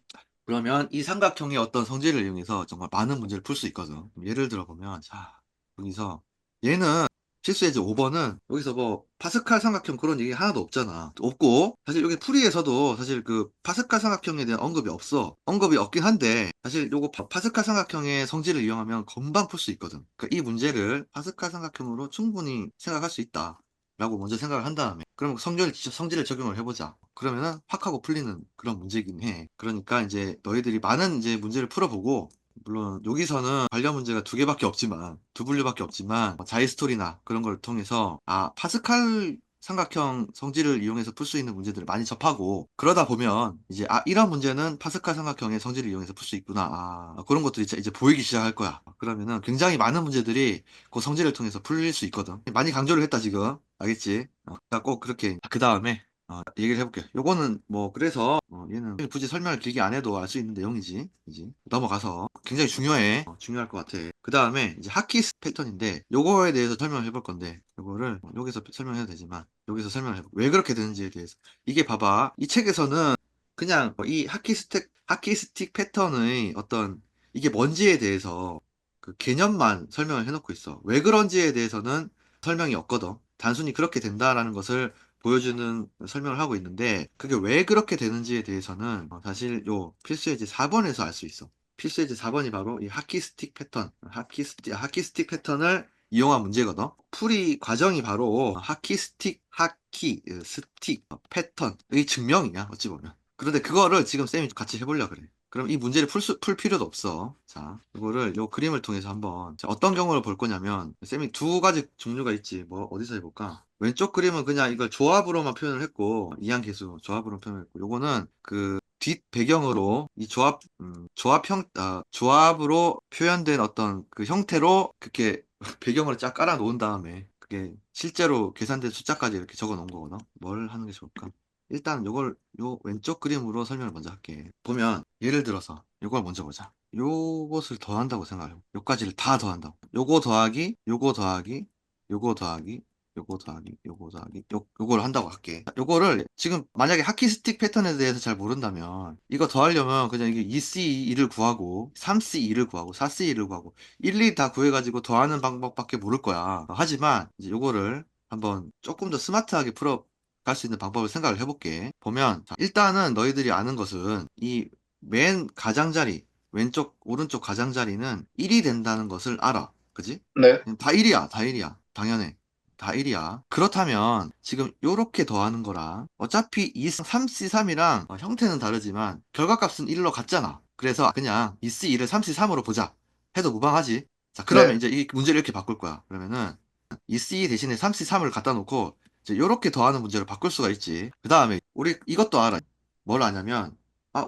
그러면 이 삼각형의 어떤 성질을 이용해서 정말 많은 문제를 풀 수 있거든. 예를 들어 보면, 자, 여기서 얘는 실수예제 5번은 여기서 뭐 파스칼 삼각형 그런 얘기 하나도 없잖아. 없고 사실 여기 풀이에서도 사실 그 파스칼 삼각형에 대한 언급이 없어. 언급이 없긴 한데 사실 요거 파스칼 삼각형의 성질을 이용하면 금방 풀 수 있거든. 그러니까 이 문제를 파스칼 삼각형으로 충분히 생각할 수 있다. 라고 먼저 생각을 한 다음에 그럼 성질을 적용을 해보자. 그러면은 확 하고 풀리는 그런 문제긴 해. 그러니까 이제 너희들이 많은 이제 문제를 풀어보고 물론 여기서는 관련 문제가 두 개밖에 없지만 두 분류밖에 없지만 자이스토리나 그런 걸 통해서 파스칼 삼각형 성질을 이용해서 풀 수 있는 문제들을 많이 접하고 그러다 보면 이제 이런 문제는 파스칼 삼각형의 성질을 이용해서 풀 수 있구나 그런 것들이 이제 보이기 시작할 거야. 그러면은 굉장히 많은 문제들이 그 성질을 통해서 풀릴 수 있거든. 많이 강조를 했다 지금. 알겠지? 꼭 그렇게 그 다음에 얘기를 해볼게. 요거는 뭐 그래서 얘는 굳이 설명을 길게 안 해도 알 수 있는 내용이지. 그지? 넘어가서 굉장히 중요해. 중요할 것 같아. 그 다음에 이제 하키스 패턴인데 요거에 대해서 설명을 해볼 건데 요거를 여기서 설명해도 되지만 여기서 설명을 해볼게. 왜 그렇게 되는지에 대해서. 이게 봐봐. 이 책에서는 그냥 이 하키스틱 패턴의 어떤 이게 뭔지에 대해서 그 개념만 설명을 해놓고 있어. 왜 그런지에 대해서는 설명이 없거든. 단순히 그렇게 된다라는 것을 보여주는 설명을 하고 있는데 그게 왜 그렇게 되는지에 대해서는 사실 요 필수예제 4번에서 알 수 있어. 필수예제 4번이 바로 이 하키스틱 패턴을 이용한 문제거든. 풀이 과정이 바로 스틱 패턴의 증명이야, 어찌 보면. 그런데 그거를 지금 쌤이 같이 해보려 그래. 그럼 이 문제를 풀 필요도 없어. 자, 이거를 요 그림을 통해서 한번 자, 어떤 경우를 볼 거냐면 쌤이 두 가지 종류가 있지. 뭐 어디서 해볼까? 왼쪽 그림은 그냥 이걸 조합으로만 표현을 했고 이항계수 조합으로 표현을 했고 요거는 그 뒷 배경으로 이 조합으로 표현된 어떤 그 형태로 그렇게 배경을 쫙 깔아 놓은 다음에 그게 실제로 계산된 숫자까지 이렇게 적어 놓은 거거든. 뭘 하는 게 좋을까? 일단 요 왼쪽 그림으로 설명을 먼저 할게. 보면 예를 들어서 요걸 먼저 보자. 요것을 더한다고 생각해요. 요까지를 다 더한다고. 요거 더하기, 요거 더하기, 요거 더하기, 요거 더하기, 요거 더하기, 요거를 한다고 할게. 요거를 지금 만약에 하키스틱 패턴에 대해서 잘 모른다면 이거 더하려면 그냥 이게 2C2를 구하고 3C2를 구하고 4C2를 구하고 일일이 다 구해가지고 더하는 방법밖에 모를 거야. 하지만 이제 요거를 한번 조금 더 스마트하게 갈 수 있는 방법을 생각을 해볼게. 보면 자, 일단은 너희들이 아는 것은 이 맨 가장자리 왼쪽 오른쪽 가장자리는 1이 된다는 것을 알아. 그지? 네. 다 1이야. 다 1이야. 당연해. 다 1이야. 그렇다면 지금 요렇게 더하는 거랑 어차피 3C3이랑 형태는 다르지만 결과값은 1로 같잖아. 그래서 그냥 2C2를 3C3으로 보자. 해도 무방하지. 자, 그러면 네. 이제 이 문제를 이렇게 바꿀 거야. 그러면은 2C 대신에 3C3을 갖다 놓고 이제 요렇게 더하는 문제로 바꿀 수가 있지. 그 다음에 우리 이것도 알아. 뭘 아냐면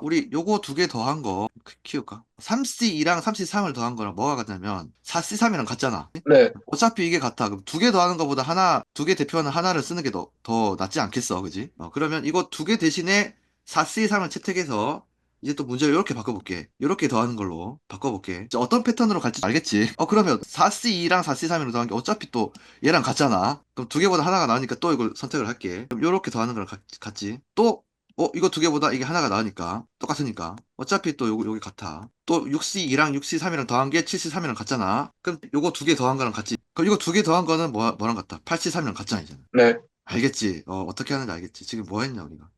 우리 요거 두 개 더한 거 키울까? 3C2랑 3C3을 더한 거랑 뭐가 같냐면 4C3이랑 같잖아. 네, 어차피 이게 같아. 그럼 두 개 더하는 것보다 두 개 대표하는 하나를 쓰는 게 더 낫지 않겠어, 그지? 그러면 이거 두 개 대신에 4C3을 채택해서 이제 또 문제를 이렇게 바꿔볼게. 이렇게 더하는 걸로 바꿔볼게. 이제 어떤 패턴으로 갈지 알겠지? 그러면 4C2랑 4C3이랑 더한 게 어차피 또 얘랑 같잖아. 그럼 두 개보다 하나가 나으니까 또 이걸 선택을 할게. 그럼 이렇게 더하는 거랑 같지? 또 이거 두 개보다 이게 하나가 나으니까 똑같으니까 어차피 또 요거 여기 같아. 또 6C2랑 6C3이랑 더한 게 7C3이랑 같잖아. 그럼 요거 두 개 더한 거랑 같지. 그럼 이거 두 개 더한 거는 뭐랑 같다? 8C3이랑 같잖아, 이제는. 네, 알겠지? 어떻게 하는지 알겠지? 지금 뭐 했냐, 우리가.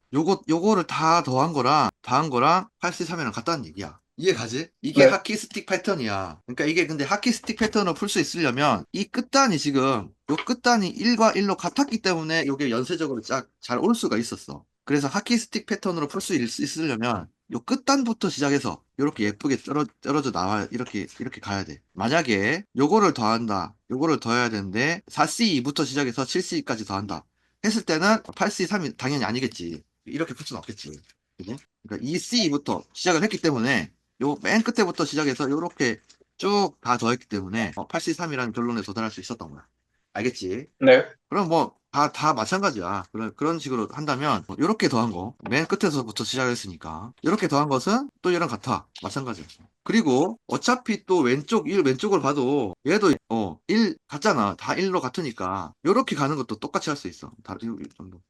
요거를 다 한 거랑 8C3이랑 같다는 얘기야. 이해 가지? 이게 네, 하키 스틱 패턴이야. 그러니까 이게 근데 하키 스틱 패턴을 풀 수 있으려면 이 끝단이 지금 요 끝단이 1과 1로 같았기 때문에 요게 연쇄적으로 잘 올 수가 있었어. 그래서 하키 스틱 패턴으로 풀 수 있으려면 요 끝단부터 시작해서 이렇게 예쁘게 떨어져 나와 이렇게 가야 돼. 만약에 요거를 더한다. 요거를 더해야 되는데 4C2부터 시작해서 7C까지 더한다. 했을 때는 8C3이 당연히 아니겠지. 이렇게 풀 수는 없겠지. 그지? 그러니까 2C부터 시작을 했기 때문에 요 맨 끝에부터 시작해서 요렇게 쭉 다 더했기 때문에 8C3이라는 결론에 도달할 수 있었던 거야. 알겠지? 네, 그럼 뭐, 다 마찬가지야. 그런 식으로 한다면, 이렇게 더한 거, 맨 끝에서부터 시작했으니까, 이렇게 더한 것은 또 얘랑 같아. 마찬가지야. 그리고, 어차피 또 왼쪽을 봐도, 얘도, 1 같잖아. 다 1로 같으니까, 요렇게 가는 것도 똑같이 할 수 있어. 이 정도.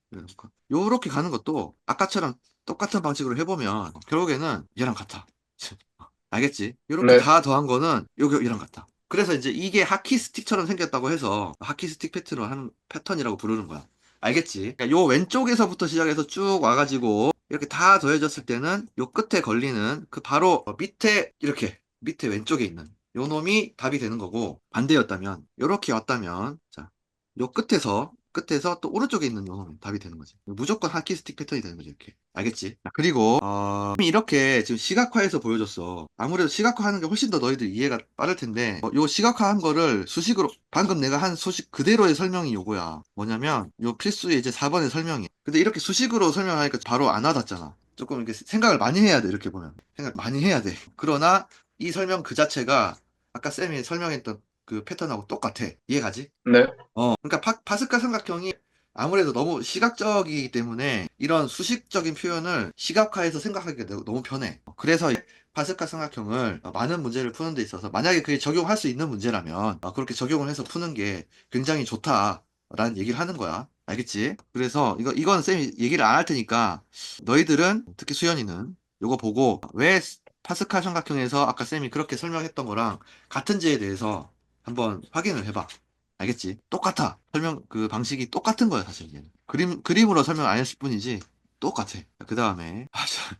요렇게 가는 것도, 아까처럼 똑같은 방식으로 해보면, 결국에는 얘랑 같아. 알겠지? 이렇게 네, 다 더한 거는 이랑 같다. 그래서 이제 이게 하키 스틱처럼 생겼다고 해서 하키 스틱 패턴을 하는 패턴이라고 부르는 거야. 알겠지? 그러니까 요 왼쪽에서부터 시작해서 쭉 와가지고 이렇게 다 더해졌을 때는 요 끝에 걸리는 그 바로 밑에 이렇게 밑에 왼쪽에 있는 요 놈이 답이 되는 거고 반대였다면 요렇게 왔다면 자, 요 끝에서 또 오른쪽에 있는 요 놈이 답이 되는 거지. 무조건 하키 스틱 패턴이 되는 거지 이렇게. 알겠지? 자, 그리고 이렇게 지금 시각화해서 보여줬어. 아무래도 시각화하는 게 훨씬 더 너희들 이해가 빠를 텐데, 요 시각화한 거를 수식으로, 방금 내가 한 수식 그대로의 설명이 요거야. 뭐냐면, 요 필수의 이제 4번의 설명이야. 근데 이렇게 수식으로 설명하니까 바로 안 와닿잖아. 조금 이렇게 생각을 많이 해야 돼, 이렇게 보면. 생각 많이 해야 돼. 그러나, 이 설명 그 자체가, 아까 쌤이 설명했던 그 패턴하고 똑같아. 이해가지? 네, 그러니까 파스칼 삼각형이 아무래도 너무 시각적이기 때문에 이런 수식적인 표현을 시각화해서 생각하기가 너무 편해. 그래서 이 파스칼 삼각형을 많은 문제를 푸는 데 있어서 만약에 그게 적용할 수 있는 문제라면 그렇게 적용을 해서 푸는 게 굉장히 좋다라는 얘기를 하는 거야. 알겠지? 그래서 이건 쌤이 얘기를 안 할 테니까 너희들은 특히 수연이는 이거 보고 왜 파스칼 삼각형에서 아까 쌤이 그렇게 설명했던 거랑 같은지에 대해서 한번 확인을 해봐. 알겠지? 똑같아. 설명, 그 방식이 똑같은 거야, 사실 얘는. 그림으로 설명 안 했을 뿐이지, 똑같아. 그 다음에,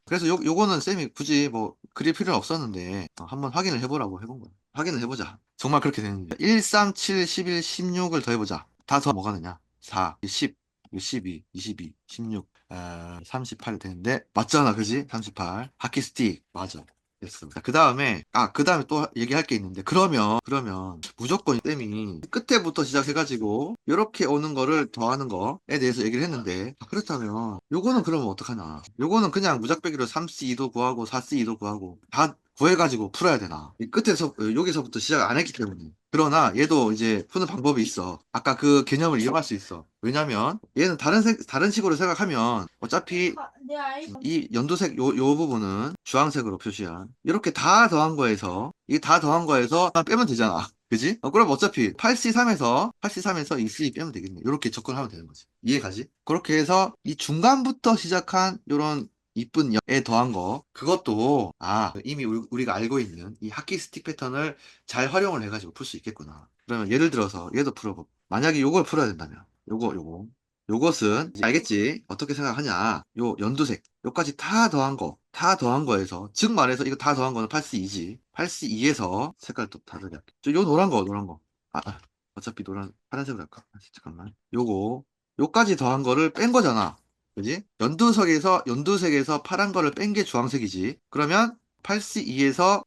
그래서 요거는 쌤이 굳이 뭐, 그릴 필요는 없었는데, 한번 확인을 해보라고 해본 거야. 확인을 해보자. 정말 그렇게 되는지. 1, 3, 7, 11, 16을 더해보자. 다 더 뭐가 되냐? 4, 10, 12, 22, 16, 38 되는데, 맞잖아, 그지? 38. 하키 스틱. 맞아. 됐어. 자, 그 다음에 또 얘기할 게 있는데, 그러면, 무조건 쌤이 끝에부터 시작해가지고, 이렇게 오는 거를 더하는 거에 대해서 얘기를 했는데, 그렇다면, 요거는 그러면 어떡하나. 요거는 그냥 무작배기로 3C2도 구하고, 4C2도 구하고, 다 구해가지고 풀어야 되나. 이 끝에서, 여기서부터 시작 안 했기 때문에. 그러나, 얘도 이제 푸는 방법이 있어. 아까 그 개념을 이용할 수 있어. 왜냐면, 얘는 다른 식으로 생각하면, 어차피, 이 연두색 요 부분은 주황색으로 표시한 이렇게 다 더한 거에서 빼면 되잖아. 그지? 그럼 어차피 8C3에서 2C 빼면 되겠네. 이렇게 접근하면 되는 거지. 이해가지? 그렇게 해서 이 중간부터 시작한 요런 이쁜 에 더한 거 그것도 이미 우리가 알고 있는 이 하키 스틱 패턴을 잘 활용을 해가지고 풀 수 있겠구나. 그러면 예를 들어서 얘도 풀어보. 만약에 요걸 풀어야 된다면 요거 요것은 이제 알겠지? 어떻게 생각하냐? 요 연두색 요까지 다 더한 거에서 즉 말해서 이거 다 더한 거는 8C2지. 8C2에서 색깔 또 다르게 할게. 요 노란 거. 어차피 파란색으로 할까? 잠깐만. 요까지 더한 거를 뺀 거잖아. 그지? 연두색에서 파란 거를 뺀 게 주황색이지. 그러면 8C2에서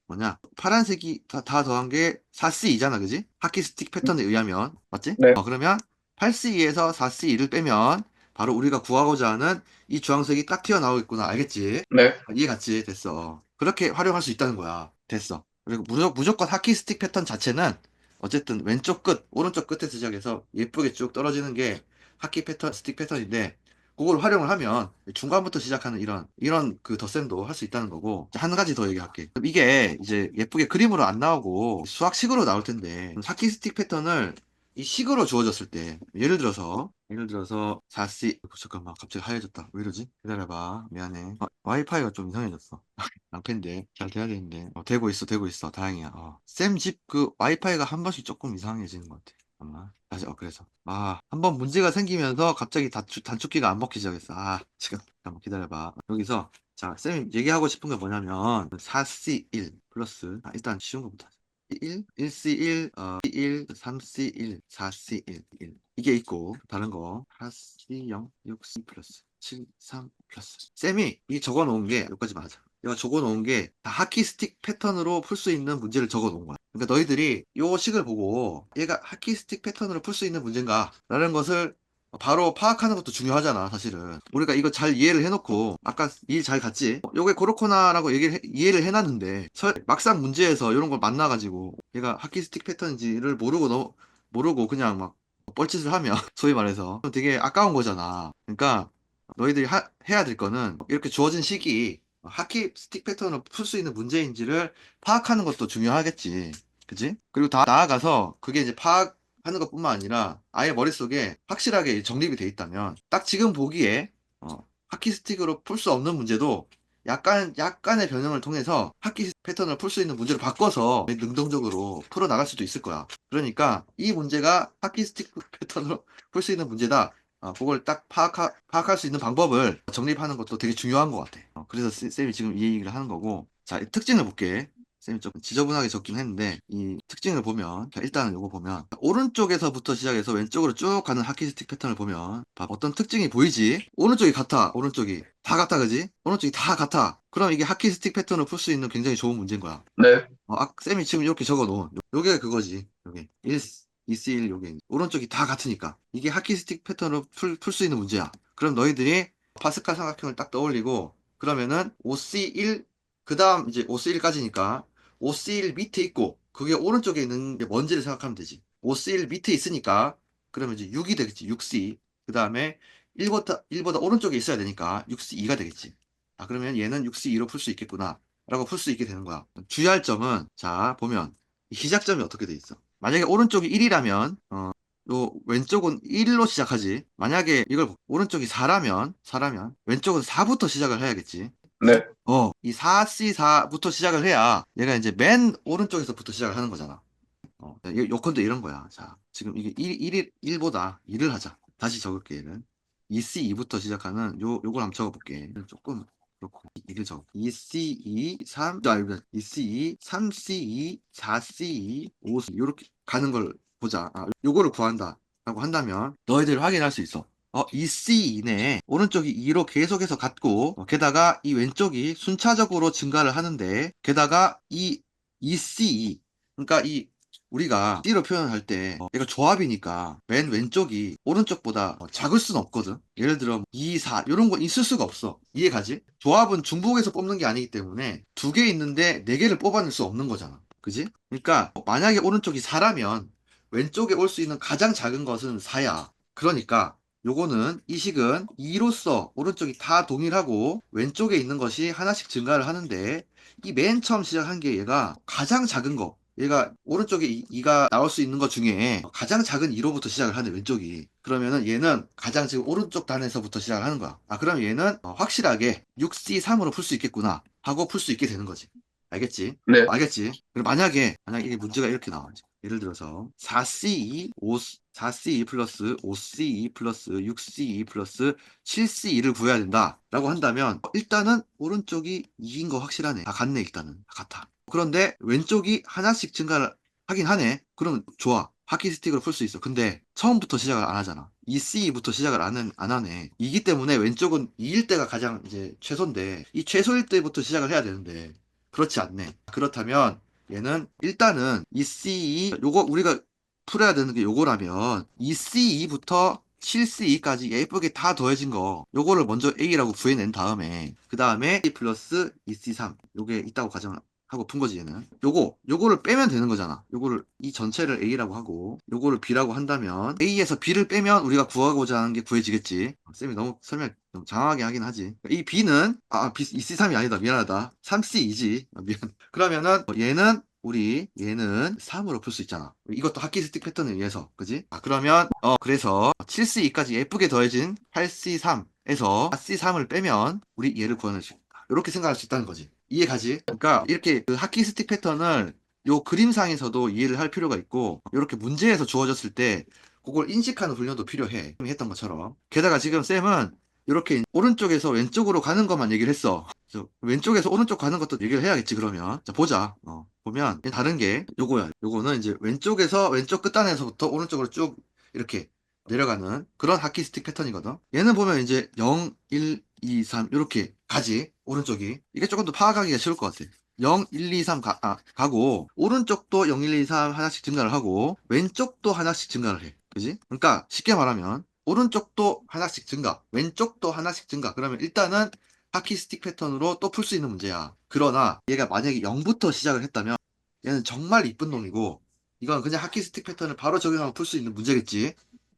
파란색이 다 더한 게 4C2잖아. 그지? 하키 스틱 패턴에 의하면. 맞지? 네, 그러면 8C2에서 4C2를 빼면 바로 우리가 구하고자 하는 이 주황색이 딱 튀어나오겠구나. 알겠지? 네. 이해 갔지? 됐어. 그렇게 활용할 수 있다는 거야. 됐어. 그리고 무조건 하키 스틱 패턴 자체는 어쨌든 왼쪽 끝, 오른쪽 끝에서 시작해서 예쁘게 쭉 떨어지는 게 하키 패턴, 스틱 패턴인데 그걸 활용을 하면 중간부터 시작하는 이런 그 덧셈도 할 수 있다는 거고. 한 가지 더 얘기할게. 그럼 이게 이제 예쁘게 그림으로 안 나오고 수학식으로 나올 텐데 하키 스틱 패턴을 이 식으로 주어졌을 때 예를 들어서 4C 잠깐만 갑자기 하얘졌다. 왜 이러지? 기다려봐. 미안해. 와이파이가 좀 이상해졌어. 낭패인데 잘 돼야 되는데 되고 있어 다행이야. 쌤 집 그 와이파이가 한 번씩 조금 이상해지는 것 같아. 잠깐만 다시 그래서 한번 문제가 생기면서 갑자기 단축키가 안 먹기 시작했어. 지금 잠깐만 기다려봐. 여기서 자 쌤이 얘기하고 싶은 게 뭐냐면 4C1 플러스 일단 쉬운 것부터 하자. 1, 1C1, 1, 3C1, 4C1, 1. 이게 있고 다른 거 4C0, 6C 플러스 7, 3 플러스 쌤이 이 적어 놓은 게 여기까지만 하자. 내가 적어 놓은 게 다 하키 스틱 패턴으로 풀 수 있는 문제를 적어 놓은 거야. 그러니까 너희들이 요 식을 보고 얘가 하키 스틱 패턴으로 풀 수 있는 문제인가? 라는 것을 바로 파악하는 것도 중요하잖아, 사실은. 우리가 이거 잘 이해를 해놓고, 아까 일 잘 갔지? 요게 그렇구나라고 이해를 해놨는데, 막상 문제에서 이런 걸 만나가지고, 얘가 하키 스틱 패턴인지를 모르고 그냥 막 뻘짓을 하면, 소위 말해서, 되게 아까운 거잖아. 그러니까, 너희들이 해야 될 거는, 이렇게 주어진 식이 하키 스틱 패턴을 풀 수 있는 문제인지를 파악하는 것도 중요하겠지. 그지? 그리고 다 나아가서, 그게 이제 하는 것뿐만 아니라 아예 머릿속에 확실하게 정립이 돼 있다면 딱 지금 보기에 하키 스틱으로 풀 수 없는 문제도 약간의 변형을 통해서 하키 패턴을 풀 수 있는 문제로 바꿔서 능동적으로 풀어 나갈 수도 있을 거야. 그러니까 이 문제가 하키 스틱 패턴으로 풀 수 있는 문제다. 그걸 딱 파악할 수 있는 방법을 정립하는 것도 되게 중요한 것 같아. 그래서 쌤이 지금 이 얘기를 하는 거고. 자, 특징을 볼게. 쌤이 조금 지저분하게 적긴 했는데 이 특징을 보면 자, 일단은 이거 보면 오른쪽에서부터 시작해서 왼쪽으로 쭉 가는 하키스틱 패턴을 보면 어떤 특징이 보이지? 오른쪽이 같아. 오른쪽이 다 같아. 그지? 오른쪽이 다 같아. 그럼 이게 하키스틱 패턴을 풀 수 있는 굉장히 좋은 문제인 거야. 네. 쌤이 지금 이렇게 적어 놓은 요게 그거지. 요게 1, 2C1 요게 오른쪽이 다 같으니까 이게 하키스틱 패턴으로 풀 수 있는 문제야. 그럼 너희들이 파스칼 삼각형을 딱 떠올리고 그러면은 5C1 그 다음 이제 5C1까지니까 5C1 밑에 있고 그게 오른쪽에 있는 게 뭔지를 생각하면 되지. 5C1 밑에 있으니까 그러면 이제 6이 되겠지. 6C 그 다음에 1보다 오른쪽에 있어야 되니까 6C2가 되겠지. 그러면 얘는 6C2로 풀 수 있겠구나. 라고 풀 수 있게 되는 거야. 주의할 점은, 자, 보면, 이 시작점이 어떻게 돼 있어? 만약에 오른쪽이 1이라면, 요 왼쪽은 1로 시작하지. 만약에 이걸 오른쪽이 4라면, 왼쪽은 4부터 시작을 해야겠지. 네. 이 4C4부터 시작을 해야 얘가 이제 맨 오른쪽에서부터 시작을 하는 거잖아. 요건도 이런 거야. 자, 지금 이게 1보다 2를 하자. 다시 적을게, 얘는. 2C2부터 시작하는 요걸 한번 적어볼게. 조금 그렇고. 이를 적어. 2C2, 3, 2C2, 3C2, 4C2, 5C2. 요렇게 가는 걸 보자. 요거를 구한다. 라고 한다면, 너희들 확인할 수 있어. 2C2네. 오른쪽이 2로 계속해서 갔고, 게다가 이 왼쪽이 순차적으로 증가를 하는데, 게다가 이 2C2, 그러니까 우리가 C로 표현할 때 얘가 조합이니까 맨 왼쪽이 오른쪽보다 작을 수는 없거든. 예를 들어 2, 4 이런 거 있을 수가 없어. 이해가지? 조합은 중복해서 뽑는 게 아니기 때문에 두 개 있는데 네 개를 뽑아낼 수 없는 거잖아. 그지? 그러니까 만약에 오른쪽이 4라면 왼쪽에 올 수 있는 가장 작은 것은 4야. 그러니까 요거는 이 식은 2로서 오른쪽이 다 동일하고 왼쪽에 있는 것이 하나씩 증가를 하는데 이 맨 처음 시작한 게 얘가 가장 작은 거 얘가 오른쪽에 2가 나올 수 있는 것 중에 가장 작은 2로부터 시작을 하는 왼쪽이 그러면은 얘는 가장 지금 오른쪽 단에서부터 시작을 하는 거야. 그럼 얘는 확실하게 6C3으로 풀 수 있겠구나 하고 풀 수 있게 되는 거지. 알겠지? 네. 알겠지? 그리고 만약에 이게 문제가 이렇게 나와. 예를 들어서 4C2, 4C2 플러스 5C2 플러스 6C2 플러스 7C2를 구해야 된다 라고 한다면 일단은 오른쪽이 2인 거 확실하네. 다 같네 일단은. 다 같아. 그런데 왼쪽이 하나씩 증가를 하긴 하네. 그러면 좋아. 하키 스틱으로 풀 수 있어. 근데 처음부터 시작을 안 하잖아. 2C부터 시작을 안 하네. 이기 때문에 왼쪽은 2일 때가 가장 이제 최소인데 이 최소일 때부터 시작을 해야 되는데 그렇지 않네. 그렇다면 얘는 일단은 2C2 요거 우리가 풀어야 되는 게 요거라면 2C2부터 7C2까지 예쁘게 다 더해진 거 요거를 먼저 A라고 구해낸 다음에 그 다음에 A 플러스 2C3 요게 있다고 가정하고 푼 거지 얘는. 요거를 빼면 되는 거잖아. 요거를 이 전체를 A라고 하고 요거를 B라고 한다면 A에서 B를 빼면 우리가 구하고자 하는 게 구해지겠지. 쌤이 너무 설명 너무 장황하게 하긴 하지. 이 B는 B, 2C3이 아니다. 미안하다. 3C2지. 미안. 그러면은 얘는 3으로 풀 수 있잖아. 이것도 하키스틱 패턴에 의해서. 그지? 그러면, 그래서 7C2까지 예쁘게 더해진 8C3에서 4C3을 빼면 우리 얘를 구하는 수 있다. 이렇게 생각할 수 있다는 거지. 이해가지? 그러니까 이렇게 그 하키스틱 패턴을 요 그림상에서도 이해를 할 필요가 있고, 이렇게 문제에서 주어졌을 때 그걸 인식하는 훈련도 필요해. 했던 것처럼. 게다가 지금 쌤은 이렇게 오른쪽에서 왼쪽으로 가는 것만 얘기를 했어. 왼쪽에서 오른쪽 가는 것도 얘기를 해야겠지, 그러면. 자, 보자. 보면, 다른 게 요거야. 요거는 이제 왼쪽에서, 왼쪽 끝단에서부터 오른쪽으로 쭉 이렇게 내려가는 그런 하키스틱 패턴이거든. 얘는 보면 이제 0, 1, 2, 3, 이렇게 가지. 오른쪽이. 이게 조금 더 파악하기가 쉬울 것 같아. 0, 1, 2, 3 가고, 오른쪽도 0, 1, 2, 3 하나씩 증가를 하고, 왼쪽도 하나씩 증가를 해. 그지? 그러니까, 쉽게 말하면, 오른쪽도 하나씩 증가, 왼쪽도 하나씩 증가. 그러면 일단은 하키스틱 패턴으로 또 풀 수 있는 문제야. 그러나 얘가 만약에 0부터 시작을 했다면 얘는 정말 이쁜 놈이고 이건 그냥 하키스틱 패턴을 바로 적용하면 풀 수 있는 문제겠지.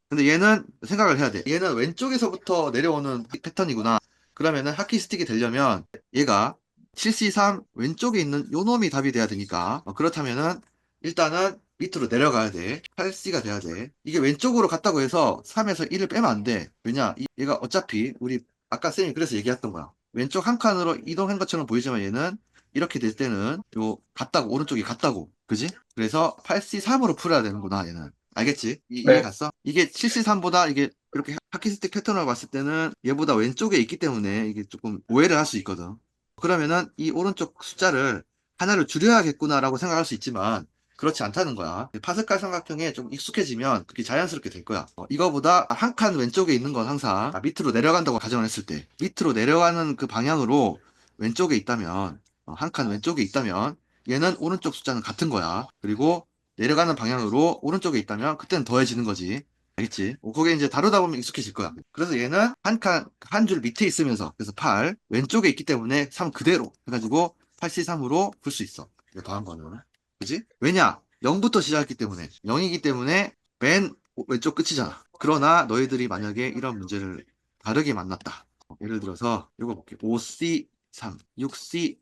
근데 얘는 생각을 해야 돼. 얘는 왼쪽에서부터 내려오는 패턴이구나. 그러면은 하키스틱이 되려면 얘가 7C3 왼쪽에 있는 요 놈이 답이 돼야 되니까 그렇다면은 일단은 밑으로 내려가야 돼. 8C가 돼야 돼. 이게 왼쪽으로 갔다고 해서 3에서 1을 빼면 안 돼. 왜냐? 얘가 어차피 우리 아까 쌤이 그래서 얘기했던 거야. 왼쪽 한 칸으로 이동한 것처럼 보이지만 얘는 이렇게 될 때는 요 같다고 오른쪽이 같다고. 그지? 그래서 8C3으로 풀어야 되는구나 얘는. 알겠지? 이해 네. 갔어? 이게 7C3보다 이게 이렇게 하키스틱 패턴을 봤을 때는 얘보다 왼쪽에 있기 때문에 이게 조금 오해를 할 수 있거든. 그러면은 이 오른쪽 숫자를 하나를 줄여야겠구나라고 생각할 수 있지만 그렇지 않다는 거야. 파스칼 삼각형에 좀 익숙해지면 그게 자연스럽게 될 거야. 이거보다 한 칸 왼쪽에 있는 건 항상 밑으로 내려간다고 가정을 했을 때 밑으로 내려가는 그 방향으로 왼쪽에 있다면 한 칸 왼쪽에 있다면 얘는 오른쪽 숫자는 같은 거야. 그리고 내려가는 방향으로 오른쪽에 있다면 그때는 더해지는 거지. 알겠지? 그게 이제 다루다 보면 익숙해질 거야. 그래서 얘는 한 줄 밑에 있으면서, 그래서 8, 왼쪽에 있기 때문에 3 그대로 해가지고 8C3으로 풀 수 있어. 이거 더한 거는. 그지? 왜냐? 0부터 시작했기 때문에. 0이기 때문에 맨 왼쪽 끝이잖아. 그러나 너희들이 만약에 이런 문제를 다르게 만났다. 예를 들어서, 이거 볼게. 5C3, 6C4,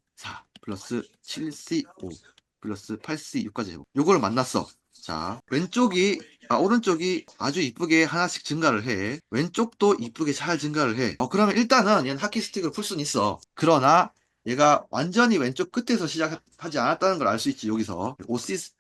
플러스 7C5, 플러스 8C6까지 해보. 요걸 만났어. 자, 오른쪽이 아주 이쁘게 하나씩 증가를 해. 왼쪽도 이쁘게 잘 증가를 해. 그러면 일단은 얘는 하키스틱을 풀 수는 있어. 그러나 얘가 완전히 왼쪽 끝에서 시작하지 않았다는 걸 알 수 있지, 여기서.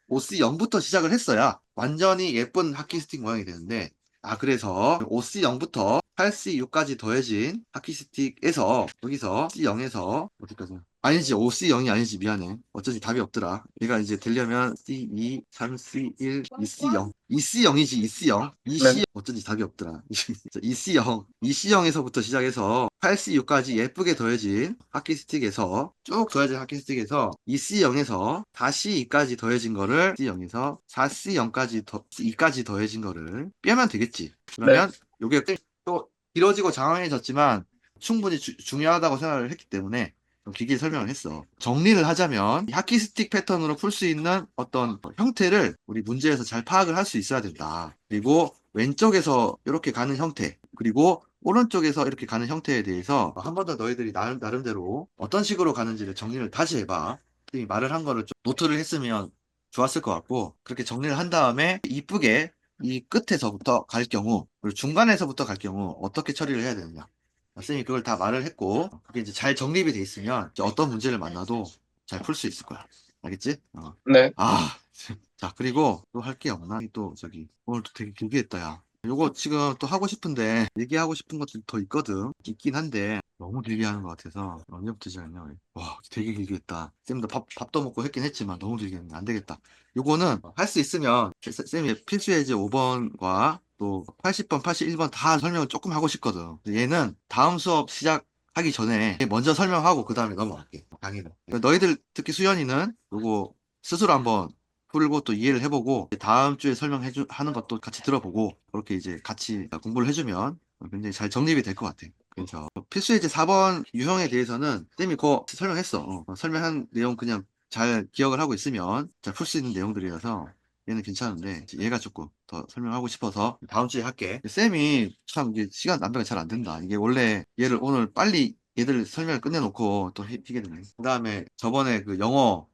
OC0부터 시작을 했어야 완전히 예쁜 하키스틱 모양이 되는데, 그래서 OC0부터 8C6까지 더해진 하키스틱에서, 여기서 C0에서, 어디까지? 아니지, OC0이 아니지, 미안해. 어쩐지 답이 없더라. 얘가 이제 되려면 C2, 3C1, 2C0. 2C0이지, 2C0. 네. 2C0, 어쩐지 답이 없더라. 2C0. 2C0에서부터 시작해서 8C6까지 예쁘게 더해진 하키스틱에서, 쭉 더해진 하키스틱에서 2C0에서 4C2까지 더해진 거를 C0에서 4C0까지 2까지 더해진 거를 빼면 되겠지. 네. 그러면 요게 또 길어지고 장황해졌지만 충분히 중요하다고 생각을 했기 때문에 좀 길게 설명을 했어. 정리를 하자면 이 하키스틱 패턴으로 풀 수 있는 어떤 형태를 우리 문제에서 잘 파악을 할 수 있어야 된다. 그리고 왼쪽에서 이렇게 가는 형태, 그리고 오른쪽에서 이렇게 가는 형태에 대해서 한 번 더 너희들이 나름대로 어떤 식으로 가는지를 정리를 다시 해봐. 이 말을 한 거를 좀 노트를 했으면 좋았을 것 같고, 그렇게 정리를 한 다음에 이쁘게 이 끝에서부터 갈 경우, 그리고 중간에서부터 갈 경우 어떻게 처리를 해야 되느냐. 쌤이 그걸 다 말을 했고, 그게 이제 잘 정립이 돼 있으면 이제 어떤 문제를 만나도 잘 풀 수 있을 거야. 알겠지? 네. 아, 자, 그리고 또 할 게 없나? 또 오늘 또 되게 길게 했다, 야. 요거 지금 또 하고 싶은데, 얘기하고 싶은 것들이 더 있거든. 있긴 한데, 너무 길게 하는 것 같아서, 언제부터 시작했냐, 우리. 와, 되게 길게 했다. 쌤도 밥도 먹고 했긴 했지만, 너무 길게 했네. 안 되겠다. 요거는 할 수 있으면, 쌤이 필수 예제 5번과 또 80번, 81번 다 설명을 조금 하고 싶거든. 얘는 다음 수업 시작하기 전에 먼저 설명하고 그 다음에 넘어갈게. 강의를. 너희들, 특히 수연이는 요거 스스로 한번 풀고 또 이해를 해보고 다음 주에 하는 것도 같이 들어보고 그렇게 이제 같이 공부를 해주면 굉장히 잘 정립이 될 것 같아. 그래서 필수 예제 4번 유형에 대해서는 쌤이 그거 설명했어. 설명한 내용 그냥 잘 기억을 하고 있으면 잘 풀 수 있는 내용들이라서 얘는 괜찮은데 얘가 조금 더 설명하고 싶어서 다음 주에 할게. 쌤이 참 이게 시간 낭비가 잘 안 된다. 이게 원래 얘를 오늘 빨리 얘들 설명을 끝내놓고 또 피게 되네. 그 다음에 저번에 그 영어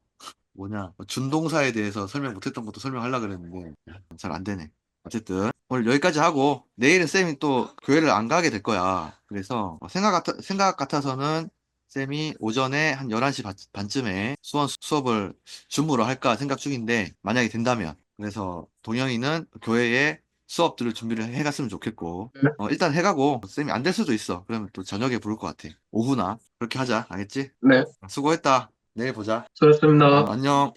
준동사에 대해서 설명 못했던 것도 설명하려고 그랬는데 잘 안 되네. 어쨌든 오늘 여기까지 하고 내일은 쌤이 또 교회를 안 가게 될 거야. 그래서 생각 같아서는 쌤이 오전에 한 11시 반쯤에 수업을 줌으로 할까 생각 중인데 만약에 된다면 그래서 동영이는 교회에 수업들을 준비를 해갔으면 좋겠고 네. 일단 해가고 쌤이 안 될 수도 있어. 그러면 또 저녁에 부를 것 같아. 오후나 그렇게 하자. 알겠지? 네, 수고했다. 내일 보자. 수고하셨습니다. 안녕.